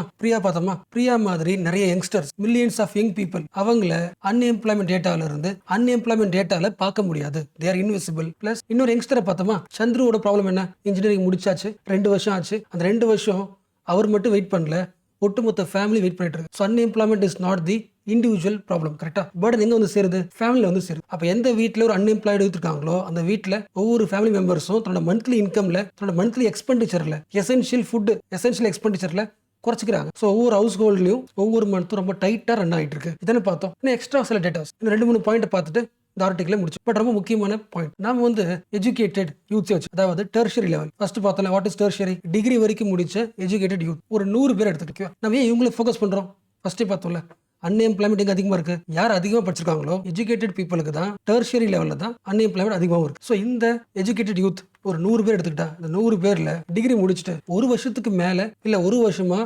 பிரியா மாதிரி நிறைய youngsters, millions of young people, அவங்கள அன்எம்ப்ளாய்மெண்ட் டேட்டால இருந்து அன்எம்ப்ளாய்மெண்ட் டேட்டால பார்க்க முடியாது. They are invisible. பிளஸ் இன்னொரு யங்ஸ்டரை பார்த்தோமா, சந்துருவோட ப்ராப்ளம் என்ன? இன்ஜினியரிங் முடிச்சாச்சு, 2 வருஷம் ஆச்சு. அந்த 2 வருஷம் அவர் மட்டும் வெயிட் பண்ணல, ஒட்டுமொத்த ஃபேமிலி வெயிட் பண்ணிட்டு இருக்கு. So unemployment is not the individual problem. கரெக்டா? பட் எங்க வந்து சேருது? ஃபேமிலியில் வந்து சேருது. அப்ப எந்த வீட்டில் ஒரு அன்எம்ப்ளாய்டு இருக்காங்களோ அந்த வீட்டில் ஒவ்வொரு ஃபேமிலி மெம்பர்ஸும் தன்னோட மந்த்லி இன்கம்ல, தன்னோட மந்த்லி எக்ஸ்பெண்டிச்சர்ல, எசென்ஷியல் ஃபுட், எசென்ஷியல் எக்ஸ்பெண்டிச்சர்ல குறைச்சிக்கிறாங்க. ஸோ ஒவ்வொரு ஹவுஸ் ஹோல்ட்லையும் ஒவ்வொரு மந்த்தும் ரொம்ப டைட்டா ரன் ஆகிட்டு இருக்கு. இதனை பார்த்தோம். இன்னும் எக்ஸ்ட்ரா சில டேட்டாஸ், இந்த 2-3 பாயிண்ட் பார்த்துட்டு இந்த ஆர்டிக்கலை முடிச்சு. பட் ரொம்ப முக்கியமான பாயிண்ட், நாம வந்து எஜுகேட்டட் யூத் வச்சு, அதாவது டெர்ஷரி லெவல். ஃபர்ஸ்ட் பார்த்தோம்ல, வாட் இஸ் டெர்ஷரி? டிகிரி வரைக்கும் முடிச்ச எஜுகேட்டட் யூத் ஒரு 100 பேர் எடுத்துக்கிட்டோம். நம்ம ஏன் இவங்களை ஃபோக்கஸ் பண்றோம்? ஃபர்ஸ்டே பார்த்தோம்ல, அன்எம்ப்ளாய்மெண்ட் எங்க அதிகமா இருக்கு? யார் அதிகமா படிச்சிருக்காங்களோ எஜுகேட்டட் பீப்புளுக்கு தான் டெர்ஷரி லெவல்ல தான் அன்எம்ப்ளாய்மெண்ட் அதிகமாக இருக்கு. ஸோ இந்த எஜுகேட்டட் யூத் ஒரு 100 பேர் எடுத்துக்கிட்டா, இந்த 100 பேர்ல டிகிரி முடிச்சுட்டு 1 வருஷத்துக்கு மேல இல்ல 1 வருஷமா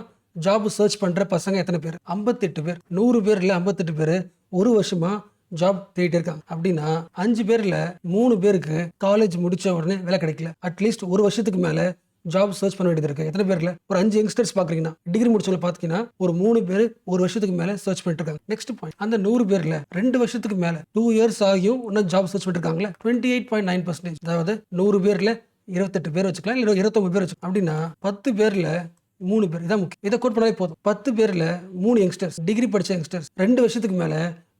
ஜாப் சர்ச் பண்ற பசங்க எத்தனை பேர்? 58 பேர். 100 பேர்ல 58 பேர் 1 வருஷமா ஜாப் தேடிட்டு இருக்காங்க. அப்படின்னா 5 பேர்ல 3 பேருக்கு காலேஜ் முடிச்ச உடனே வேலை கிடைக்கல. அட்லீஸ்ட் 1 வருஷத்துக்கு மேல ஜாப் சர்ச் பண்ண வேண்டியது இருக்கு. எத்தனை பேர்ல? ஒரு 5 யங்ஸ்டர்ஸ் பாக்குறீங்கன்னா, டிகிரி முடிச்சவங்க பாத்தீங்கன்னா ஒரு 3 பேர் 1 வருஷத்துக்கு மேல சர்ச் பண்ணிட்டு இருக்காங்க. நெக்ஸ்ட் பாயிண்ட், அந்த 100 பேர்ல 2 வருஷத்துக்கு மேல 2 இயர்ஸ் ஆகியும் இன்னும் ஜாப் சர்ச் பண்ணிட்டு இருக்காங்களே 28.9%. அதாவது 100 பேர்ல 28 பேர் வச்சுக்கலாம், இல்ல 29 பேர் வச்சுக்கலாம். அப்படின்னா 10 பேர்ல 3 பேர், இதான் முக்கியம். இதை கோட் பண்ணாலே போதும். 10 பேர்ல 3 யங்ஸ்டர்ஸ், டிகிரி படிச்ச யங்ஸ்டர்ஸ் 2 வருஷத்துக்கு மேல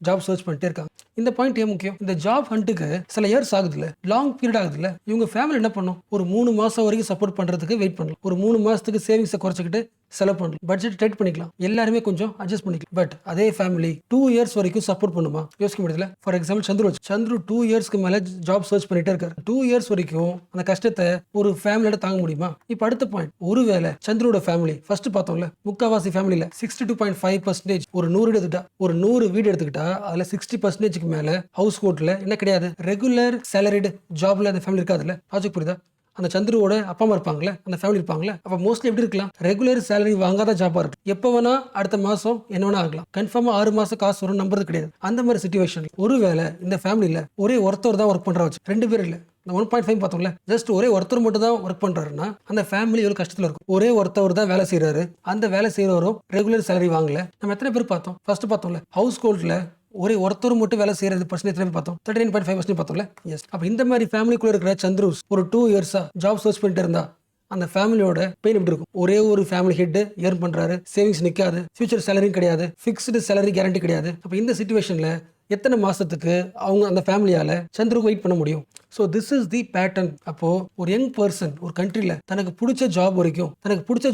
ஜாப் சர்ச் பண்ணிட்டே இருக்காங்க. இந்த பாயிண்ட் ஏன் முக்கியம்? இந்த ஜாப் ஹண்ட்டுக்கு சில இயர்ஸ் ஆகுதுல்ல, லாங் பீரியட் ஆகுதுல்ல. இவங்க ஃபேமிலி என்ன பண்ணும்? ஒரு 3 மாசம் வரைக்கும் சப்போர்ட் பண்றதுக்கு வெயிட் பண்ணலாம். ஒரு 3 மாசத்துக்கு சேவிங்ஸை குறைச்சிக்கிட்டு செலவு பண்ணலாம், பட்ஜெட் டைட் பண்ணிக்கலாம், எல்லாருமே கொஞ்சம் அட்ஜஸ்ட் பண்ணிக்கலாம். பட் அதே ஃபேமிலி 2 இயர்ஸ் வரைக்கும் சப்போர்ட் பண்ணுமா? யோசிக்க முடியல. ஃபார் எக்ஸாம்பிள் சந்துரு 2 இயர்ஸ்க்கு மேல ஜாப் சர்ச் பண்ணிட்டே இருக்காரு. 2 இயர்ஸ் வரைக்கும் அந்த கஷ்டத்தை ஒரு ஃபேமிலியோட தாங்க முடியுமா? இப்ப அடுத்த பாயிண்ட், ஒருவேளை சந்துரோட ஃபேமிலி ஃபர்ஸ்ட் பார்த்தோம்ல, முக்காவாசி ஃபேமிலியில 62.5% ஒரு 100 எடுத்துட்டா, ஒரு 100 வீடு எடுத்துக்கிட்டா அதுல 60% மேல ஹவுஸ் ஹோல்ட்ல என்ன கிடையாது? ரெகுலர் சேலரிடு ஜாப்ல அந்த ஃபேமிலி இருக்காதுல்ல. லாஜிக் புரியுதா? அந்த சந்துருவோட அப்பா அம்மா இருப்பாங்களே, அந்த ஃபேமிலி இருப்பாங்களே, அப்ப மோஸ்ட்லி எப்படி இருக்கலாம்? ரெகுலர் சேலரி வாங்காத ஜாபா இருக்கு. எப்ப வேணா அடுத்த மாசம் என்ன வேணா ஆகலாம். கன்ஃபார்மா 6 மாசம் காசு வரும் நம்புறது கிடையாது. அந்த மாதிரி சிச்சுவேஷன் ஒருவேளை இந்த ஃபேமிலியில ஒரே ஒருத்தர் தான் ஒர்க் பண்றா வச்சு, 2 பேர் இல்ல, இந்த 1.5 பார்த்தோம்ல, ஜஸ்ட் ஒரே ஒருத்தர் மட்டும் தான் ஒர்க் பண்றாருன்னா அந்த ஃபேமிலி எவ்வளவு கஷ்டத்துல இருக்கும். ஒரே ஒருத்தவர் தான் வேலை செய்யறாரு, அந்த வேலை செய்யறவரும் ரெகுலர் சேலரி வாங்கல. நம்ம எத்தனை பேர் பார்த்தோம்? ஃபர்ஸ்ட் பார்த்தோம்ல, ஹவுஸ் ஹோல்ட்ல ஒரே ஒருத்தர் மட்டும் வேலை செய்யறது பர்சன்டேஜ் பார்த்தோம், 39.5% பார்த்தோம்ல. எஸ், அப்ப இந்த மாதிரி ஃபேமிலிக்குள்ள இருக்கிற சந்துருஸ் ஒரு 2 இயர்ஸா ஜாப் சர்ச் பண்ணிட்டு இருந்தா அந்த ஃபேமிலியோட பெயின் எப்படி இருக்கும்? ஒரே ஒரு ஃபேமிலி ஹெட் ஏர்ன் பண்றாரு, சேவிங்ஸ் நிக்காது, ஃபியூச்சர் சேலரியும் கிடையாது, ஃபிக்ஸ்டு சேலரி கேரண்டி கிடையாது. அப்ப இந்த சிச்சுவேஷன்ல எத்தனை மாசத்துக்கு அவங்க அந்த ஃபேமிலியால சந்துருக்கு வெயிட் பண்ண முடியும்? So this is the pattern. அப்போ ஒரு யங் பர்சன் ஒரு கண்ட்ரில தனக்கு பிடிச்ச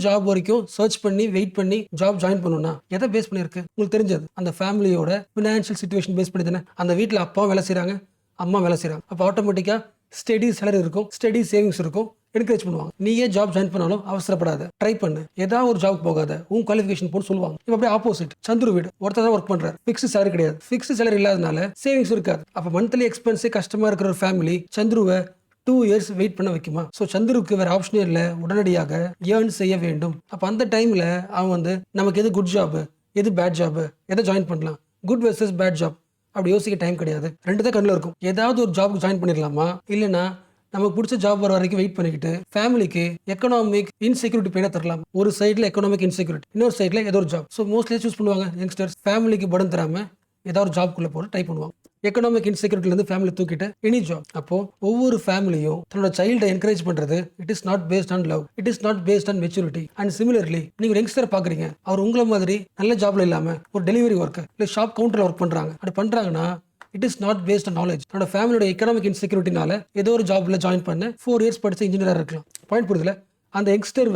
ஜாப் வரைக்கும் சர்ச் பண்ணி வெயிட் பண்ணி ஜாப் ஜாயின் பண்ணணும்னா எதை பேஸ் பண்ணிருக்கு? உங்களுக்கு தெரிஞ்சது அந்த ஃபேமிலியோட ஃபினான்ஷியல் சிச்சுவேஷன் பேஸ் பண்ணி தானே. அந்த வீட்டில் அப்பா வேலை செய்றாங்க, அம்மா வேலை செய்றாங்க. அப்போ ஆட்டோமேட்டிக்கா ஸ்டெடி சேலரி இருக்கும், ஸ்டெடி சேவிங்ஸ் இருக்கும், என்கரேஜ் பண்ணுவாங்க. நீயே ஜாப் ஜாயின் பண்ணாலும் அவசரப்படாத, ட்ரை பண்ணு, ஏதாவது ஒரு ஜாப் போகாத, உன் குவாலிஃபிகேஷன் போட்டு சொல்லுவாங்க. இப்போ அப்படியே ஆப்போசிட், சந்துரு வீடு ஒருத்தர் தான் ஒர்க் பண்றாரு, ஃபிக்ஸ்டு சேலரி கிடையாது, ஃபிக்ஸ்டு சேலரி இல்லாதனால சேவிங்ஸ் இருக்காது. அப்போ மந்த்லி எக்ஸ்பென்ஸே கஷ்டமா இருக்கிற ஒரு ஃபேமிலி சந்துருவை 2 இயர்ஸ் வெயிட் பண்ண வைக்குமா? ஸோ சந்துருக்கு வேற ஆப்ஷனே இல்லை, உடனடியாக ஏர்ன் செய்ய வேண்டும். அப்போ அந்த டைம்ல அவன் வந்து நமக்கு எது குட் ஜாப், எது பேட் ஜாப், எதை ஜாயின் பண்ணலாம், குட் வெர்சஸ் பேட் ஜாப் அப்படி யோசிக்க டைம் கிடையாது. 2 தான் கண்ணில் இருக்கும். ஏதாவது ஒரு ஜாப்க்கு ஜாயின் பண்ணிடலாமா, இல்லைன்னா நமக்கு பிடிச்ச ஜாப் வர வரைக்கும் வெயிட் பண்ணிக்கிட்டு ஃபேமிலிக்கு எக்கனாமிக் இன்செக்யூரிட்டி பெயினை தரலாம். ஒரு சைடில் எக்கனாமிக் இன்செக்யூரிட்டி, இன்னொரு சைடில் ஏதோ ஒரு ஜாப். ஸோ மோஸ்ட்லி சூஸ் பண்ணுவாங்க யங்ஸ்டர்ஸ், ஃபேமிலிக்கு படம் தராம ஏதாவது ஜாப்குள்ளே போகிற ட்ரை பண்ணுவாங்க. எக்கனாமிக் இன்செக்யூரிட்டிலேருந்து ஃபேமிலி தூக்கிட்டு எனி ஜாப். அப்போ ஒவ்வொரு ஃபேமிலியும் தன்னோட சைல்டை என்கரேஜ் பண்றது it is not based on love, it is not based on maturity. And similarly நீங்க ஒரு யங்ஸ்டர் பாக்குறீங்க, அவர் உங்களை மாதிரி நல்ல ஜாப்ல இல்லாம ஒரு டெலிவரி ஒர்க் இல்லை ஷாப் கவுண்டர்ல ஒர்க் பண்றாங்க. அப்படி பண்றாங்கன்னா it is not based on knowledge. என்னோட ஃபேமிலியோட எக்கனாமிக் இன்செக்யூரிட்டினால ஏதோ ஒரு ஜாப்ல ஜாயின் பண்ண 4 இயர்ஸ் படிச்ச இன்ஜினியரா இருக்கலாம். பாயிண்ட் புரியுதுல? அந்த யங்ஸ்டர்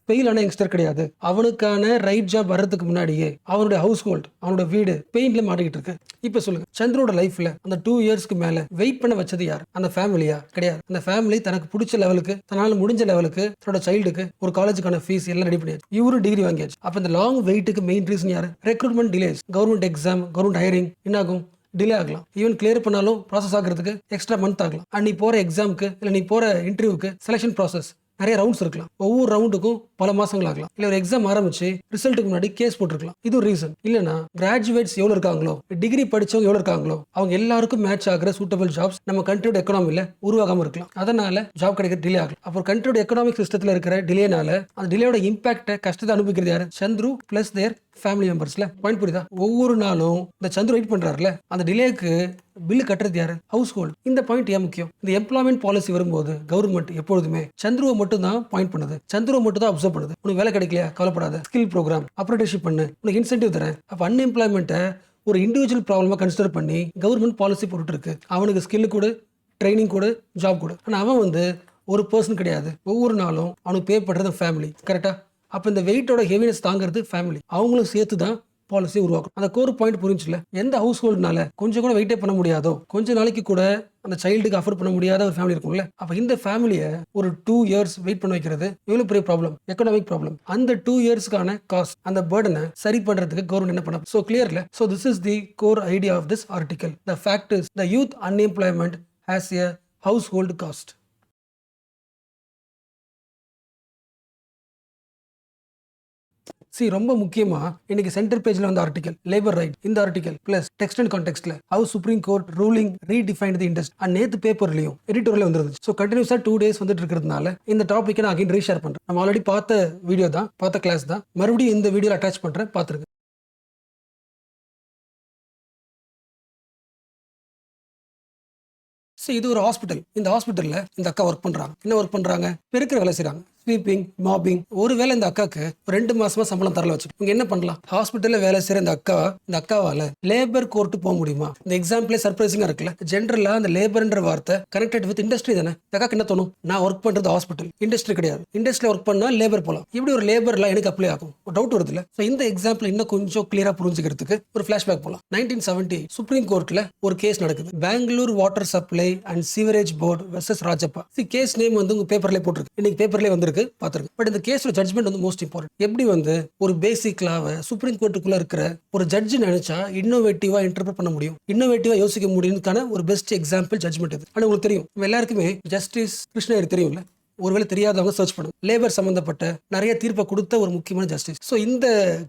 பெயிலான யங்ஸ்டர் கிடையாது. அவனுக்கான ரைட் ஜாப் வர்றதுக்கு முன்னாடியே அவனுடைய ஹவுஸ் ஹோல்ட், அவனோட வீடு பெயின்ல மாட்டிக்கிட்டு இருக்கு. இப்ப சொல்லுங்க, சந்திரோட லைஃப்ல அந்த 2 இயர்ஸ்க்கு மேல வெயிட் பண்ண வச்சது யார்? அந்த ஃபேமிலியா? கிடையாது. அந்த ஃபேமிலி தனக்கு பிடிச்ச லெவலுக்கு, தன்னால முடிஞ்ச லெவலுக்கு தன்னோட சைல்டுக்கு ஒரு காலேஜுக்கான ஃபீஸ் எல்லாம் ரெடி பண்ணியாச்சு. இவரு டிகிரி வாங்கியாச்சு. அப்ப இந்த லாங் வெயிட்டுக்கு மெயின் ரீசன் யாரு? Recruitment delays. Government exam, government hiring என்ன ஆகும்? டிலே ஆகலாம். ஈவன் கிளியர் பண்ணாலும் ப்ராசஸ் ஆகிறதுக்கு எக்ஸ்ட்ரா மந்த் ஆகலாம். அண்ட் நீ போற எக்ஸாமுக்கு இல்லை நீ போற இன்டர்வியூக்கு செலக்ஷன் ப்ராசஸ் நிறைய ரவுண்ட்ஸ் இருக்கலாம். ஒவ்வொரு ரவுண்டுக்கும் பல மாசங்கள் ஆகலாம். இல்ல ஒரு எக்ஸாம் ஆரம்பிச்சு ரிசல்ட்டுக்கு முன்னாடி கேஸ் போட்டுருக்கலாம். இது ஒரு ரீசன். இல்லனா கிராஜுவேட்ஸ் எவ்வளவு இருக்காங்களோ, டிகிரி படிச்சவங்க எவ்வளவு இருக்காங்களோ, அவங்க எல்லாருக்கும் மேட்ச் ஆகிற சூட்டபிள் ஜாப்ஸ் நம்ம கண்ட்ரியோட எக்கனாமில உருவாகாம இருக்கலாம். அதனால ஜாப் கிடைக்க டிலே ஆகலாம். அப்புறம் கண்ட்ரியோட எக்கனாமிக் சிஸ்டத்துல இருக்கிற டிலேனால அந்த டிலேயோட இம்பாக்ட கஷ்டத்தை அனுபவிக்கிறது யாரு? சந்துரு பிளஸ் தேர் ஃபேமிலி மெம்பர்ஸ்ல. பாயிண்ட் புரியுதா? ஒவ்வொரு நாளும் இந்த சந்துரு வெயிட் பண்றாருல, அந்த டிலேக்கு பில்லு கட்டுறது யாரு? House hold. இந்த பாயிண்ட் ஏன் முக்கியம்? இந்த எம்ப்ளாய்மெண்ட் பாலிசி வரும்போது கவர்மெண்ட் எப்பொழுதுமே சந்துருவை மட்டும் தான் பாயிண்ட் பண்ணுது, சந்துருவை மட்டும் தான் அப்சர்வ் பண்ணுது. உனக்கு வேலை கிடைக்கலையா? கவலைப்படாத, ஸ்கில் ப்ரோக்ராம், அப்ரெண்டிஸ்ஷிப் பண்ணு, உனக்கு இன்சென்டிவ் தரேன். அப்ப அன்எம்ப்ளாய்மெண்ட்டை ஒரு இண்டிவிஜுவல் ப்ராப்ளமா கன்சிடர் பண்ணி கவர்மெண்ட் பாலிசி போட்டுட்டு இருக்கு. அவனுக்கு ஸ்கில் கூட, ட்ரைனிங் கூட, ஜாப் கூட. ஆனா அவன் ஒரு பர்சன் கிடையாது. ஒவ்வொரு நாளும் அவனுக்கு பே பண்றது ஃபேமிலி. கரெக்டா? அப்ப இந்த வெயிட்டோட ஹெவினஸ் தாங்கிறது ஃபேமிலி. அவங்களும் சேர்த்து தான் பாலிசி உருவாக்கும். அந்த கோர் பாயிண்ட் புரிஞ்சுல? எந்த ஹவுஸ் ஹோல்டுனால கொஞ்சம் கூட வெயிட்டே பண்ண முடியாதோ, கொஞ்ச நாளைக்கு கூட அந்த சைல்டுக்கு அஃபோர்ட் பண்ண முடியாத ஒரு ஃபேமிலி இருக்கும்ல, அப்ப இந்த ஃபேமிலியை ஒரு 2 இயர்ஸ் வெயிட் பண்ண வைக்கிறது எவ்வளவு பெரிய ப்ராப்ளம், எக்கனாமிக் ப்ராப்ளம். அந்த 2 இயர்ஸ்க்கான காஸ்ட், அந்த பர்டனை சரி பண்றதுக்கு கவர்மெண்ட் என்ன பண்ண? சோ கிளியர்ல? So this is the core idea of this article. The fact is the youth unemployment has a household cost. ரொம்ப முக்கியமா இன்னைக்கு சென்டர் பேஜ்ல வந்த ஆர்டிகல் லேபர் ரைட். இந்த ஆர்டிகல் பிளஸ் டெக்ஸ்ட் அண்ட் கான்டெக்ஸ்ட்ல how supreme court ruling redefined the industry and நேத்து பேப்பர்லயும் editorial வந்துருந்துச்சு. ஸோ கண்டினியூஸா 2 days வந்துட்டு இருக்கிறதுனால இந்த டாபிக் நான் அகைன் ரீஷேர் பண்றேன். நம்ம ஆல்ரெடி பார்த்த வீடியோ தான், பார்த்த கிளாஸ் தான், மறுபடியும் இந்த வீடியோ அட்டாச் பண்றேன், பார்த்துருங்க. இது ஒரு ஹாஸ்பிட்டல். இந்த ஹாஸ்பிட்டல்ல இந்த அக்கா ஒர்க் பண்றாங்க. என்ன ஒர்க் பண்றாங்க? பெருக்கிற வேலை செய்றாங்க. Sweeping, mopping. ஒருவேளை இந்த அக்காக்கு 2 மாசமா சம்பளம் தரல வச்சு இங்க என்ன பண்ணலாம்? ஹாஸ்பிட்டல்ல வேலை செய்யற இந்த அக்காவால லேபர் கோர்ட் போக முடியுமா? இந்த எக்ஸாம்பிளே சர்ப்ரைசிங்கா இருக்குல்ல. ஜென்ரலா அந்த லேபர்ன்ற வார்த்தை கனெக்டட் வித் இண்டஸ்ட்ரி தானே. இந்த அக்காக்கு என்ன தோணும்? நான் ஒர்க் பண்றது ஹாஸ்பிட்டல், இண்டஸ்ட்ரி கிடையாது. இண்டஸ்ட்ரியில ஒர்க் பண்ணா லேபர் போலாம். இப்படி ஒரு லேபர்ல எனக்கு அப்ளை ஆகும். ஒரு டவுட் வருது இல்ல? இந்த எக்ஸாம்பிள் இன்னும் கொஞ்சம் கிளியரா புரிஞ்சுக்கிறதுக்கு ஒரு பிளாஷ்பேக் போலாம். 1970 சுப்ரீம் கோர்ட்ல ஒரு கேஸ் நடக்குது. Bangalore water supply and sewerage board versus Rajappa. Case name உங்க பேப்பர்ல போட்டிருக்கு, இன்னைக்கு பேப்பர்ல வந்திருக்கு, பாத்துருங்க. பட் இந்த கேஸோட ஜட்ஜ்மெண்ட் மோஸ்ட் இம்பார்ட்டன்ட். எப்படி ஒரு பேசிக் லாவை சுப்ரீம் கோர்ட்டுக்குள்ள இருக்கிற ஒரு ஜட்ஜ் நினைச்சா இன்னோவேட்டிவா இன்டர்பிரட் பண்ண முடியும், இன்னோவேட்டிவா யோசிக்க முடியும்க்கான ஒரு பெஸ்ட் எக்ஸாம்பிள் ஜட்ஜ்மெண்ட் இது. ஆனா உங்களுக்கு தெரியும், எல்லாருக்குமே ஜஸ்டிஸ் கிருஷ்ணகிரி தெரியும்ல. ஒருவேளை தெரியாதவங்க சர்ச் பண்ணுங்க. லேபர் சம்பந்தப்பட்ட நிறைய தீர்ப்பை கொடுத்த ஒரு முக்கியமான ஜஸ்டிஸ். இந்த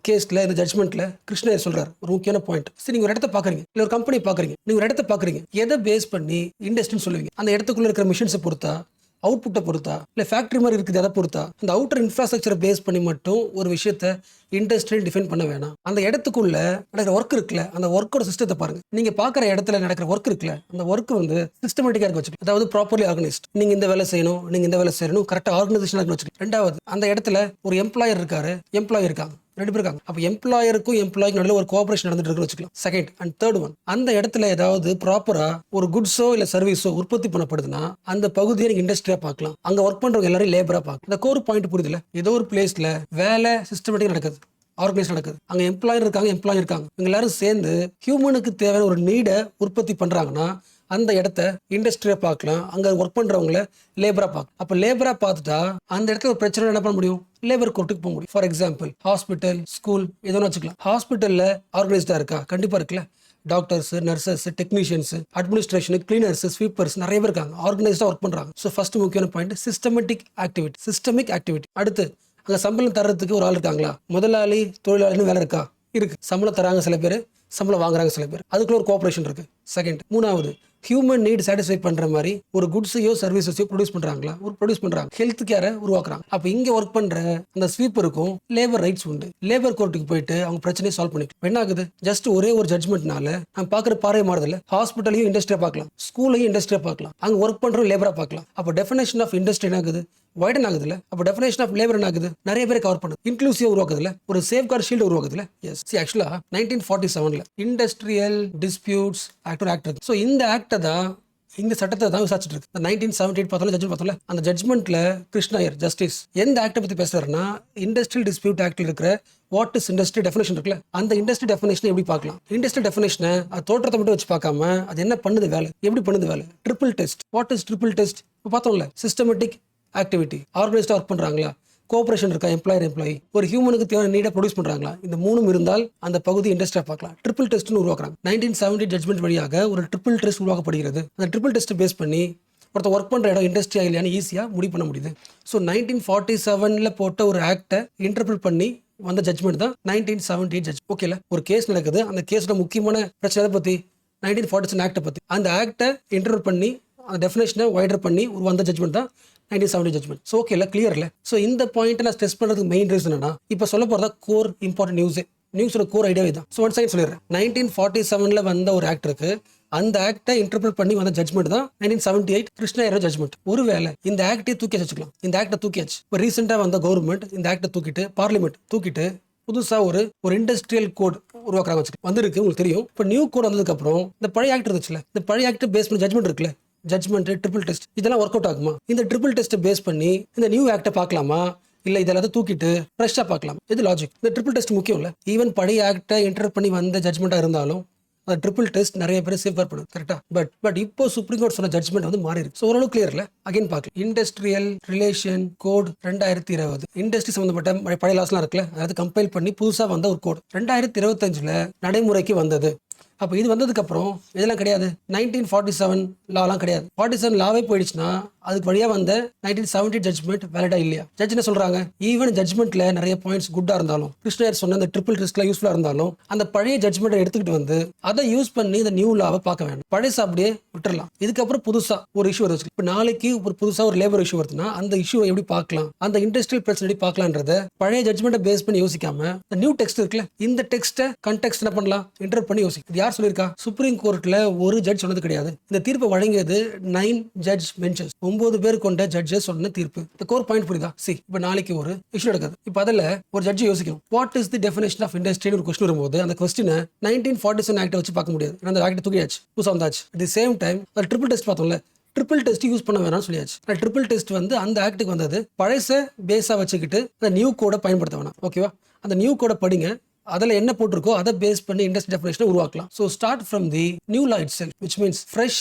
கேஸ்ல, இந்த ஜட்மெண்ட்ல கிருஷ்ணர் சொல்றாரு ஒரு முக்கியமான பாயிண்ட். நீங்க ஒரு இடத்த பாக்குறீங்க, இல்ல ஒரு கம்பெனி பாக்குறீங்க, நீங்க ஒரு இடத்த பாக்குறீங்க, எதை பேஸ் பண்ணி இண்டஸ்ட்ரின்னு சொல்லுவீங்க? அந்த இடத்துக்குள்ள இருக்கிற மிஷின்ஸை பொறுத்தா, அவுட்புட்டை பொறுத்தா, இல்லை ஃபேக்டரி மாதிரி இருக்குது அதை பொறுத்தா? அந்த அவுட்டர் இன்ஃப்ராஸ்ட்ரக்சரை பேஸ் பண்ணி மட்டும் ஒரு விஷயத்தை இண்டஸ்ட்ரியல் டிஃபைன் பண்ண வேணாம். அந்த இடத்துக்குள்ள நடக்கிற ஒர்க் இருக்குல்ல, அந்த ஒர்க்கோட சிஸ்டத்தை பாருங்க. நீங்க பாக்குற இடத்துல நடக்கிற ஒர்க் இருக்குல்ல, அந்த ஒர்க் சிஸ்டமேட்டிக்கா இருக்க வச்சுக்கணும். அதாவது ப்ராப்பர்லி ஆர்கனைஸ்ட். நீங்க இந்த வேலை செய்யணும், நீங்க இந்த வேலை செய்யணும், கரெக்டா ஆர்கனைசேஷன் இருக்கு வச்சுக்கணும். 2வது, அந்த இடத்துல ஒரு எம்ப்ளாயர் இருக்காரு, எம்ப்ளாயி இருக்காங்க, 2 பேர் இருக்காங்க. அப்ப எம்ப்ளாயருக்கும் எம்ப்ளாய்க்கு நடுவில் ஒரு கோஆபரேஷன் நடந்துட்டு இருக்குன்னு வச்சுக்கலாம். செகண்ட் அண்ட் தேர்ட் ஒன், அந்த இடத்துல ஏதாவது ப்ராப்பரா ஒரு குட்ஸோ இல்ல சர்வீஸோ உற்பத்தி பண்ணப்படுதுன்னா அந்த பகுதியை நீங்க இண்டஸ்ட்ரியா பார்க்கலாம். அங்க ஒர்க் பண்றவங்க எல்லாரும் லேபரா பார்க்கலாம். இந்த கோர் பாயிண்ட் புரியுதுல? ஏதோ ஒரு பிளேஸ்ல வேலை சிஸ்டமேட்டிக் நடக்குது, ஆர்கனைஸ் நடக்குது. அங்க எம்ப்ளாயர் இருக்காங்க, எம்ப்ளாயி இருக்காங்க. இவங்க எல்லாரும் சேர்ந்து ஹியூமனுக்கு தேவையான ஒரு நீடை உற்பத்தி பண்றாங்கன்னா அந்த இடத்த இண்டஸ்ட்ரியா பார்க்கலாம், அங்க ஒர்க் பண்றவங்கள லேபரா பார்க்கலாம். அப்ப லேபரா பார்த்துட்டா அந்த இடத்துல ஒரு பிரச்சனை என்ன பண்ண முடியும்? லேபர் கோர்ட்டுக்கு போக முடியும். ஃபார் எக்ஸாம்பிள் ஹாஸ்பிட்டல், ஸ்கூல் எதுவும் வச்சுக்கலாம். ஹாஸ்பிட்டல்ல ஆர்கனைஸ்டா இருக்கா? கண்டிப்பா இருக்குல்ல. Doctors, nurses, technicians, administration, cleaners, sweepers நிறைய பேர் இருக்காங்க, ஆர்கனைஸ்டா ஒர்க் பண்றாங்க. ஸோ ஃபர்ஸ்ட் முக்கியமான பாயிண்ட் சிஸ்டமேட்டிக் ஆக்டிவிட்டி. அடுத்து அங்க சம்பளம் தர்றதுக்கு ஒரு ஆள் இருக்காங்களா? முதலாளி தொழிலாளின்னு வேலை இருக்கு. சம்பளம் தராங்க சில பேர், சம்பளம் வாங்குறாங்க சில பேர், அதுக்குள்ள ஒரு கோஆபரேஷன் இருக்கு. செகண்ட். 3வது ஹியூமன் நீட் சாட்டிஸ்ஃபை பண்ற மாதிரி ஒரு குட்ஸையோ சர்வீசஸையோ ப்ரொடியூஸ் பண்றாங்களா? ஒரு ப்ரொடியூஸ் பண்றாங்க. ஹெல்த் கேரை உருவாக்குறாங்க. அப்ப இங்க ஒர்க் பண்ற அந்த ஸ்வீப்பருக்கும் லேபர் ரைட்ஸ் உண்டு. லேபர் கோர்ட்டுக்கு போயிட்டு அவங்க பிரச்சனையை சால்வ் பண்ணிக்கலாம். என்ன ஆகுது? ஜஸ்ட் ஒரே ஒரு ஜட்மெண்ட்னால நம்ம பாக்குற பார்வை மாறுதில்ல. ஹாஸ்பிட்டலையும் இண்டஸ்ட்ரியா பார்க்கலாம், ஸ்கூலையும் இண்டஸ்ட்ரியா பார்க்கலாம், அங்க ஒர்க் பண்ற லேபரா பார்க்கலாம். அப்ப டெஃபினேஷன் ஆஃப் இண்டஸ்ட்ரி என்ன ஆகுது? வைடன் ஆகுதுல. அப்ப டெஃபினேஷன் ஆஃப் லேபர் என்ன ஆகுது? நிறைய பேர் கவர் பண்ணுது. இன்க்ளூசிவ் உருவாக்குதுல, ஒரு சேஃப் கார்டு ஷீல்டு உருவாக்குதுல. எஸ், சி ஆக்சுவலா 1947ல இண்டஸ்ட்ரியல் டிஸ்பியூட்ஸ் ஆக்ட் இருக்கு. ஸோ இந்த ஆக்டை தான், இந்த சட்டத்தை தான் விசாரிச்சுட்டு இருக்கு. 1978 பார்த்தோம்ல, ஜட்ஜ்மெண்ட் பார்த்தோம்ல, அந்த ஜட்ஜ்மெண்ட்ல கிருஷ்ணயர் ஜஸ்டிஸ் எந்த ஆக்டை பத்தி பேசுறாருன்னா, இண்டஸ்ட்ரியல் டிஸ்பியூட் ஆக்ட்ல இருக்கிற வாட் இஸ் இண்டஸ்ட்ரி டெஃபினேஷன் இருக்குல்ல, அந்த இண்டஸ்ட்ரி டெஃபினேஷனை எப்படி பார்க்கலாம்? இண்டஸ்ட்ரி டெஃபினேஷனை அது தோற்றத்தை மட்டும் வச்சு பார்க்காம அது என்ன பண்ணுது வேலை, எப்படி பண்ணுது வேலை. Triple test. What is triple test? இப்போ பார்த்தோம்ல, சிஸ்டமேட்டிக் ஆக்டிவிட்டி, ஆர்கனைஸ்டா ஒர்க் பண்றாங்களா, கோஆபரேஷன் இருக்கா, எம்ப்ளாயர் எம்ப்ளாயி, ஒரு ஹியூமனுக்கு தேவையான நீடை ப்ரொடியூஸ் பண்றாங்களா, இந்த மூணும் இருந்தால் அந்த பகுதி இண்டஸ்ட்ரியா பார்க்கலாம். ட்ரிபிள் டெஸ்ட்னு உருவாக்குறாங்க. 1970 ஜட்மெண்ட் வழியாக ஒரு ட்ரிபிள் டெஸ்ட் உருவாக்கப்படுகிறது. அந்த ட்ரிபிள் டெஸ்ட் பேஸ் பண்ணி ஒருத்தர் ஒர்க் பண்ற இடம் இண்டஸ்ட்ரியா இல்லையான்னு ஈஸியா முடிவு பண்ண முடியுது. ஸோ 1947ல போட்ட ஒரு ஆக்டை இன்டர்பிரட் பண்ணி வந்த ஜட்மெண்ட் தான் 1978 ஜட்ஜ். ஓகேல, ஒரு கேஸ் நடக்குது. அந்த கேஸோட முக்கியமான பிரச்சனை பத்தி 1947 ஆக்டை பத்தி. அந்த ஆக்டை இன்டர்பிரட் பண்ணி அந்த டெஃபினேஷனை வைடர் பண்ணி ஒரு வந்த ஜட்மெண்ட் தான் 1970 ஜட்மெண்ட். ஸோ ஓகேல, கிளியர்ல. ஸோ இந்த பாயிண்ட் நான் ஸ்ட்ரெஸ் பண்றதுக்கு மெயின் ரீசன் என்ன, இப்போ சொல்ல போறதா கோர் இம்பார்ட்டன்ட் நியூஸோட கோர் ஐடியாவே தான். ஸோ ஒன் செகண்ட் சொல்லிடுறேன். 1947ல வந்த ஒரு ஆக்ட் இருக்கு. அந்த ஆக்டை இன்டர்பிரட் பண்ணி வந்த ஜட்மெண்ட் தான் 1978 கிருஷ்ணயர் ஜட்மெண்ட். ஒருவேளை இந்த ஆக்டை தூக்கி வச்சுக்கலாம். இந்த ஆக்டை தூக்கியாச்சு. இப்போ ரீசெண்டா வந்த கவர்மெண்ட் இந்த ஆக்டை தூக்கிட்டு, பார்லிமெண்ட் தூக்கிட்டு புதுசா ஒரு இண்டஸ்ட்ரியல் கோட் உருவாக்குறாங்க வச்சுக்கலாம். வந்திருக்கு, உங்களுக்கு தெரியும். இப்போ நியூ கோட் வந்ததுக்கு அப்புறம் இந்த பழைய ஆக்ட் இருந்துச்சுல, இந்த பழைய ஆக்ட் பேஸ் பண்ணி ஜட்மெண்ட் இருக்குல்ல, ஜட்மெண்ட், ட்ரிபிள் டெஸ்ட், இதெல்லாம் ஒர்க் அவுட் ஆகுமா? இந்த ட்ரிபிள் டெஸ்ட் பேஸ் பண்ணி இந்த நியூ ஆக்டை பார்க்கலாமா, இல்ல இதெல்லாம் தூக்கிட்டு ஃப்ரெஷ்ஷா பார்க்கலாம்? இது லாஜிக். இந்த ட்ரிபிள் டெஸ்ட் முக்கியம் இல்ல. ஈவன் பழைய ஆக்டை என்டர் பண்ணி வந்த ஜட்மெண்டா இருந்தாலும் அந்த ட்ரிபிள் டெஸ்ட் நிறைய பேர் சேஃப்கார்ட் பண்ணுது. கரெக்டா? பட் இப்போ சுப்ரீம் கோர்ட் சொன்ன ஜட்மெண்ட் வந்து மாறி இருக்கு. ஸோ ஓரளவு கிளியர்ல. அகைன் பார்க்கலாம். Industrial relation code 2020. இண்டஸ்ட்ரி சம்பந்தப்பட்ட பழைய லாஸ்லாம் இருக்குல்ல, அதாவது கம்பைல் பண்ணி புதுசா வந்த ஒரு கோட் 2025ல நடைமுறைக்கு வந்தது. அப்போ இது வந்ததுக்கு அப்புறம் இதெல்லாம் கிடையாது. 1947 லாலாம் கிடையாது. 47 லாவே போயிடுச்சுன்னா அதுக்கு வழியா வந்த 1970 ஜட்மெண்ட் வேலிடா இல்லையா? ஜட்ஜ் என்ன சொல்றாங்க? ஈவன் ஜட்மெண்ட்ல நிறைய பாயிண்ட்ஸ் குட்டா இருந்தாலும், கிருஷ்ணயர் சொன்ன அந்த ட்ரிபிள் டெஸ்ட்ல யூஸ்ஃபுல்லா இருந்தாலும், அந்த பழைய ஜட்மெண்ட்டை எடுத்துக்கிட்டு வந்து அதை யூஸ் பண்ணி இந்த நியூ லாவை பார்க்க வேண்டாம். பழைய அப்படியே விட்டுறலாம். இதுக்கப்புறம் புதுசா ஒரு இஷ்யூ வருது. இப்போ நாளைக்கு ஒரு புதுசா ஒரு லேபர் இஷ்யூ வருதுன்னா அந்த இஷ்யூவை எப்படி பார்க்கலாம், அந்த இண்டஸ்ட்ரியல் பிரச்சனை எப்படி பார்க்கலான்றத பழைய ஜட்மெண்ட்டை பேஸ் பண்ணி யோசிக்காம இந்த நியூ டெக்ஸ்ட் இருக்குல்ல, இந்த டெக்ஸ்ட்டை கண்டெக்ஸ்ட் என்ன பண்ணலாம், இன்டர் பண்ணி யோசிக்கும். யார் சொல்லியிருக்கா? சுப்ரீம் கோர்ட்ல ஒரு ஜட்ஜ் சொன்னது கிடையாது. இந்த தீர்ப்பை வழங்கியது 9 ஜட்ஜ் பெஞ்சஸ், 9 பேர் கொண்ட ஜட்ஜஸ் சொன்ன தீர்ப்பு. இந்த கோர் பாயிண்ட் புரியுதா? சி, இப்போ நாளைக்கு ஒரு இஷ்யூ நடக்குது. இப்போ அதில் ஒரு ஜட்ஜ் யோசிக்கும், what is the definition of இண்டஸ்ட்ரின்னு ஒரு கொஸ்டின் வரும்போது அந்த கொஸ்டினை 1947 ஆக்டை வச்சு பார்க்க முடியாது. அந்த ஆக்ட் தூக்கியாச்சு, புதுசாக வந்தாச்சு. At the same time triple test பார்த்தோம்ல, ட்ரிபிள் டெஸ்ட் யூஸ் பண்ண வேணாம்னு சொல்லியாச்சு. ட்ரிபிள் டெஸ்ட் வந்து அந்த ஆக்டுக்கு வந்தது. பழைச பேஸா வச்சுக்கிட்டு அந்த நியூ கோடை பயன்படுத்த வேணாம். ஓகேவா? அந்த நியூ கோடை படிங்க. அதில் என்ன போட்டிருக்கோ அதை பேஸ் பண்ணி இண்டஸ்ட்ரி டெஃபினேஷனை உருவாக்கலாம். So start from the new law itself, which means fresh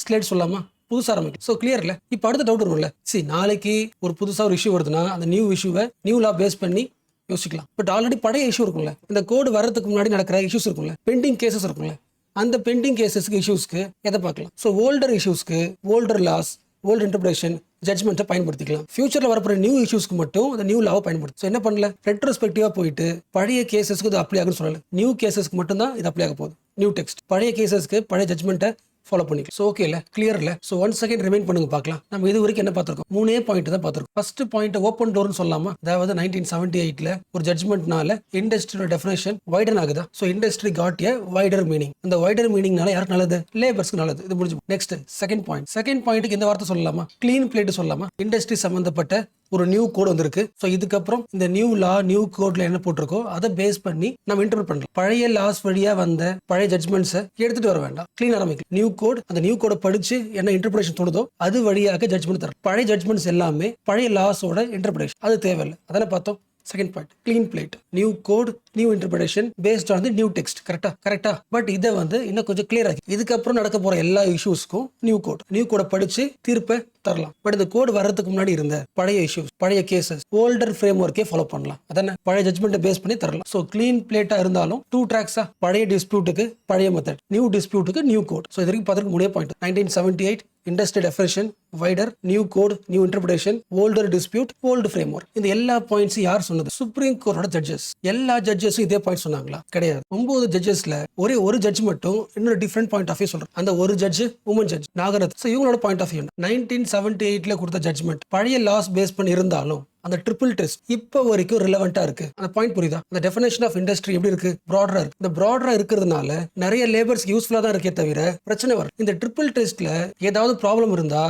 slate சொல்லலாமா, புதுசாக ஆரம்பிக்கும். ஸோ கிளியர்ல. இப்போ அடுத்த டவுட் வரும்ல, சி நாளைக்கு ஒரு புதுசாக ஒரு இஷ்யூ வருதுன்னா அந்த நியூ இஷ்யூவை நியூ லா பேஸ் பண்ணி யோசிக்கலாம். பட் ஆல்ரெடி பழைய இஷ்யூ இருக்கும்ல, இந்த கோடு வர்றதுக்கு முன்னாடி நடக்கிற இஷ்யூஸ் இருக்கும்ல, பெண்டிங் கேசஸ் இருக்கும்ல, அந்த பெண்டிங் கேசஸ்க்கு இஷ்யூஸ்க்கு எதை பார்க்கலாம்? ஸோ ஓல்டர் இஷ்யூஸ்க்கு ஓல்டர் லாஸ், ஓல்டர் இன்டர்பிரேஷன் ஜட்மெண்ட்டை பயன்படுத்திக்கலாம். ஃபியூச்சர்ல வரப்போற நியூ இஷ்யூஸ்க்கு மட்டும் அந்த நியூ லாவை பயன்படுத்தும். ஸோ என்ன பண்ணல, ரெட்ரோஸ்பெக்டிவா போயிட்டு பழைய கேசஸ்க்கு இது அப்ளை ஆகுன்னு சொல்லல, நியூ கேசஸ்க்கு மட்டும் தான் இது அப்ளை ஆக போகுது. நியூ டெக்ஸ்ட் பழைய கேசஸ்க்கு பழைய ஜட்மெண்ட்டை ஃபாலோ பண்ணிக்கலாம். ஸோ ஓகே இல்லை, கிளியர் இல்லை. ஸோ 1 செகண்ட் ரிமைண்ட் பண்ணுங்க பார்க்கலாம். நம்ம இது வரைக்கும் என்ன பார்த்துருக்கோம்? 3 பாயிண்ட் தான் பார்த்துருக்கோம். ஃபர்ஸ்ட் பாயிண்ட் ஓப்பன் டோர்னு சொல்லலாமா, அதாவது 1978ல ஒரு ஜட்மெண்ட்னால இண்டஸ்ட்ரியோட டெஃபினேஷன் வைடன் ஆகுதா. ஸோ இண்டஸ்ட்ரி காட் ஏ வைடர் மீனிங். அந்த வைடர் மீனிங்னால யாருக்கு நல்லது? லேபர்ஸ்க்கு நல்லது. இது முடிஞ்சு. நெக்ஸ்ட் செகண்ட் பாயிண்ட்டுக்கு இந்த வார்த்தை சொல்லலாமா, கிளீன் பிளேட் சொல்லலாமா. இண்டஸ்ட்ரி சம்பந்தப்பட்ட ஒரு நியூ கோட் வந்திருக்கு. ஸோ இதுக்கப்புறம் இந்த நியூ லா நியூ கோட்ல என்ன போட்டிருக்கோ அதை பேஸ் பண்ணி நம்ம இன்டர்பிரட் பண்ணலாம். பழைய லாஸ் வழியா வந்த பழைய ஜட்மெண்ட்ஸை எடுத்துட்டு வர வேண்டாம், கிளீன் ஆரம்பிக்கலாம். நியூ கோட், அந்த நியூ கோடை படிச்சு என்ன இன்டர்பிரேஷன் தோணுதோ அது வழியாக ஜட்மெண்ட் தரும். பழைய ஜட்மெண்ட்ஸ் எல்லாமே பழைய லாஸோட இன்டர்பிரேஷன், அது தேவையில்லை. அதெல்லாம் பார்த்தோம். Second point, clean slate, new code, new interpretation based on the new text. கரெக்டா? பட் இதை வந்து இன்னும் கொஞ்சம் கிளியர் ஆகி இதுக்கப்புறம் நடக்க போற எல்லா இஷ்யூஸ்க்கும் நியூ கோடை படிச்சு தீர்ப்பை தரலாம். பட் இந்த கோட் வர்றதுக்கு முன்னாடி இருந்த பழைய இஷ்யூஸ், பழைய கேசஸ், ஓல்டர் ஃப்ரேம் ஒர்க்கே ஃபாலோ பண்ணலாம். அதானே பழைய ஜட்மெண்ட்டை பேஸ் பண்ணி தரலாம். ஸோ கிளீன் பிளேட்டா இருந்தாலும் 2 ட்ராக்ஸா, பழைய டிஸ்பியூட்டுக்கு பழைய மெத்தட், நியூ டிஸ்பியூட்டுக்கு நியூ கோட். ஸோ இது வரைக்கும் பார்த்துருக்கு 3 point. 1978 industry definition wider, new code, new interpretation, older dispute, old framework. இந்த எல்லா பாயிண்ட்ஸும் யார் சொன்னது? சுப்ரீம் கோர்ட்டோட ஜட்ஜஸ். எல்லா ஜட்ஜஸும் இதே பாயிண்ட் சொன்னாங்களா? கிடையாது. 9 ஜட்ஜஸ்ல ஒரே ஒரு ஜட்ஜ் மட்டும் இன்னொரு டிஃப்ரெண்ட் பாயிண்ட் ஆஃப் வியூ சொல்றாங்க. அந்த ஒரு judge woman judge Nagrath. So இவங்களோட பாயிண்ட் ஆஃப் வியூ 1978 கொடுத்த ஜட்ஜ்மெண்ட் பழைய லாஸ் பேஸ் பண்ணி இருந்தாலும் அந்த ட்ரிபிள் டெஸ்ட் இப்போ வரைக்கும் ரிலவெண்டா இருக்கு. அந்த பாயிண்ட் புரியுதா? அந்த டெஃபினேஷன் ஆஃப் இண்டஸ்ட்ரி எப்படி இருக்கு? ப்ராடரா இருக்கு. இந்த ப்ராடரா இருக்கிறதுனால நிறைய லேபர்ஸ் யூஸ்ஃபுல்லா தான் இருக்கே தவிர பிரச்சனை வரும். இந்த ட்ரிபிள் டெஸ்ட்ல ஏதாவது ப்ராப்ளம் இருந்தா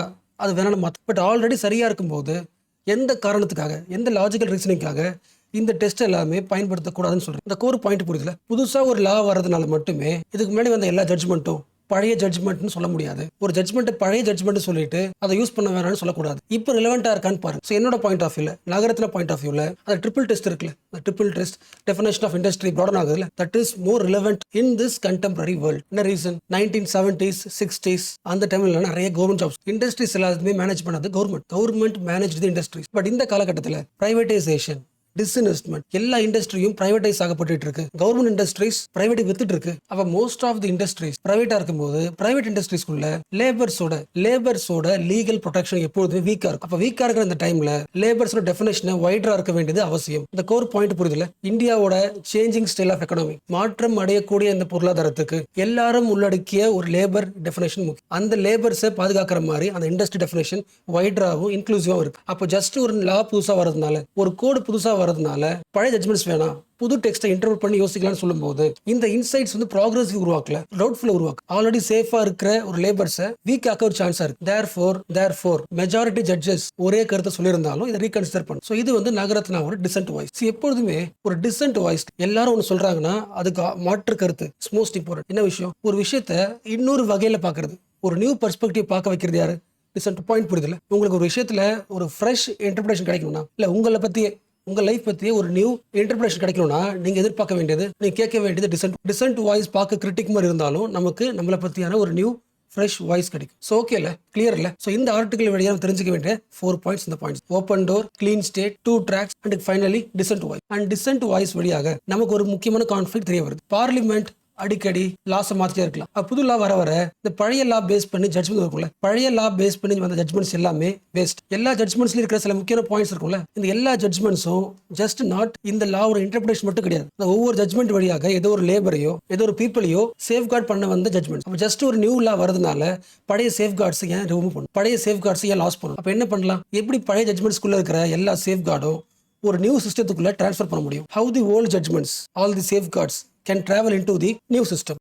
அது வேணாலும் மாற்றும். பட் ஆல்ரெடி சரியா இருக்கும்போது எந்த காரணத்துக்காக, எந்த லாஜிக்கல் ரீசனிங்காக இந்த டெஸ்ட் எல்லாமே பயன்படுத்தக்கூடாதுன்னு சொல்றேன். இந்த கோர் பாயிண்ட் புரியுதுல? புதுசா ஒரு லா வர்றதுனால மட்டுமே இதுக்கு முன்னாடி வந்த எல்லா ஜட்ஜ்மெண்ட்டும் பழைய ஜட்ஜ்மெண்ட்னு சொல்ல முடியாது. ஒரு ஜட்ஜ்மெண்ட் பழைய ஜட்ஜ்மெண்ட் சொல்லிட்டு அதை யூஸ் பண்ண வேணாம்னு சொல்லக்கூடாது. இப்போ ரிலவெண்டா இருக்கான்னு பாருங்க. ஸோ என்னோட பாயிண்ட் ஆஃப் வியூல, நகரத்துல பாயிண்ட் ஆஃப் வியூல அந்த ட்ரிபிள் டெஸ்ட் இருக்குல்ல, அந்த triple test definition of industry broaden ஆகுதுல, that is more relevant in this contemporary world. என்ன ரீசன்? 1970s 60s அந்த டைம்ல நிறைய கவர்மெண்ட் ஜாப்ஸ், இண்டஸ்ட்ரீஸ் எல்லாத்தையுமே மேனேஜ் பண்ணது government manage the industries. But இந்த காலகட்டத்தில் பிரைவேடைசேஷன், டிஸ்இன்வெஸ்ட்மெண்ட், எல்லா இண்டஸ்ட்ரியும் பிரைவேடைஸ் ஆகப்பட்டு இருக்கு. கவர்மெண்ட் இண்டஸ்ட்ரீஸ் பிரைவேட் வித்துட்டு இருக்கு. அப்ப மோஸ்ட் ஆஃப் தி இண்டஸ்ட்ரீஸ் பிரைவேட்டா இருக்கும்போது பிரைவேட் இண்டஸ்ட்ரீஸ்க்குள்ள லேபர்ஸோட லீகல் ப்ரொடெக்ஷன் எப்பொழுதுமே வீக்கா இருக்கும். அப்ப வீக்கா இருக்கிற இந்த டைம்ல லேபர்ஸோட டெஃபினேஷன் வைடரா இருக்க வேண்டியது அவசியம். இந்த கோர் பாயிண்ட் புரியுதுல? இந்தியாவோட சேஞ்சிங் ஸ்டைல் ஆஃப் எக்கனாமி, மாற்றம் அடையக்கூடிய இந்த பொருளாதாரத்துக்கு எல்லாரும் உள்ளடக்கிய ஒரு லேபர் டெஃபினேஷன் முக்கியம். அந்த லேபர்ஸை பாதுகாக்கிற மாதிரி அந்த இண்டஸ்ட்ரி டெஃபினேஷன் வைடராகவும் இன்க்ளூசிவாகவும் இருக்கு. அப்போ ஜஸ்ட் ஒரு லா புதுசா வரதுனால, ஒரு கோடு புதுசா வரதுனால பழைய ஜட்ஜ்மெண்ட்ஸ் வேணாம், புது டெக்ஸ்ட்டை இன்டர்பிரட் பண்ணி யோசிக்கலாம்னு சொல்லும்போது இந்த இன்சைட்ஸ் வந்து ப்ராக்ரசிவ் உருவாக்கல, டவுட்ஃபுல் உருவாக்கு. ஆல்ரெடி சேஃபா இருக்கிற ஒரு லேபர்ஸை வீக் ஆக்க ஒரு சான்ஸா இருக்கு. தேர்ஃபோர் மெஜாரிட்டி ஜட்ஜஸ் ஒரே கருத்தை சொல்லியிருந்தாலும் இதை ரீகன்சிடர் பண்ணும். ஸோ இது வந்து நகரத்னாவோட டிசென்ட் வாய்ஸ். எப்பொழுதுமே ஒரு டிசென்ட் வாய்ஸ் எல்லாரும் ஒன்று சொல்றாங்கன்னா அதுக்கு மாற்று கருத்து மோஸ்ட் இம்பார்ட்டன்ட். என்ன விஷயம்? ஒரு விஷயத்த இன்னொரு வகையில பாக்குறது, ஒரு நியூ பெர்ஸ்பெக்டிவ் பார்க்க வைக்கிறது யாரு? டிசென்ட் பாயிண்ட் புரியுதுல? உங்களுக்கு ஒரு விஷயத்துல ஒரு ஃப்ரெஷ் இன்டர்பிரேஷன் கிடைக்கணும்னா, இல்ல உங்களை பத்தியே, உங்க லைஃப் பத்தியே ஒரு நியூ இன்டர்பிரேஷன் கிடைக்கணும்னா நீங்க எதிர்பார்க்க வேண்டியது, நீங்க கேட்க வேண்டியது டிசென்ட் வாய்ஸ். பார்க்க கிரிட்டிக் மாதிரி இருந்தாலும் நமக்கு நம்மளை பத்தியான ஒரு நியூ ஃப்ரெஷ் வாய்ஸ் கிடைக்கும். ஸோ ஓகே இல்ல, கிளியர் இல்ல? ஸோ இந்த ஆர்டிகல் வழியாக நம்ம தெரிஞ்சுக்க வேண்டிய 4 பாயிண்ட்ஸ். இந்த points: open door, clean state, 2 tracks and finally dissent voice. And dissent voice வழியாக நமக்கு ஒரு முக்கியமான கான்ஃபிளிக்ட் தெரிய வருது. பார்லிமெண்ட் அடிக்கடி லாஸை மாற்றிட்டே இருக்கலாம். புது லா வர இந்த பழைய லா பேஸ் பண்ணி ஜட்ஜ்மெண்ட் இருக்கும்ல, பழைய லா பேஸ் பண்ணி வந்த ஜட்ஜ்மெண்ட்ஸ் எல்லாமே வேஸ்ட். எல்லா ஜட்ஜ்மெண்ட்ஸ்ல இருக்கிற சில முக்கியமான பாயிண்ட்ஸ் இருக்கும்ல, இந்த எல்லா ஜட்ஜ்மெண்ட்ஸும் ஜஸ்ட் நாட் இந்த லாவோட இன்டர்பிரேஷன் மட்டும் கிடையாது. ஒவ்வொரு ஜட்ஜ்மெண்ட் வழியாக ஏதோ ஒரு லேபரையோ ஏதோ ஒரு பீப்புளையோ சேஃப்கார்ட் பண்ண வந்த ஜட்ஜ்மெண்ட். அப்போ ஜஸ்ட் ஒரு நியூ லா வரதுனால பழைய சேஃப்கார்ட்ஸ் ஏன் ரிமூவ் பண்ணும்? பழைய சேஃப்கார்ட்ஸ் ஏன் லாஸ் பண்ணும்? அப்போ என்ன பண்ணலாம்? எப்படி பழைய ஜட்ஜ்மெண்ட்ஸ்குள்ள இருக்கிற எல்லா சேஃப்கார்டும் ஒரு நியூ சிஸ்டத்துக்குள்ள டிரான்ஸ்ஃபர் பண்ண முடியும்? How the old judgments, all the safeguards can travel into the new system.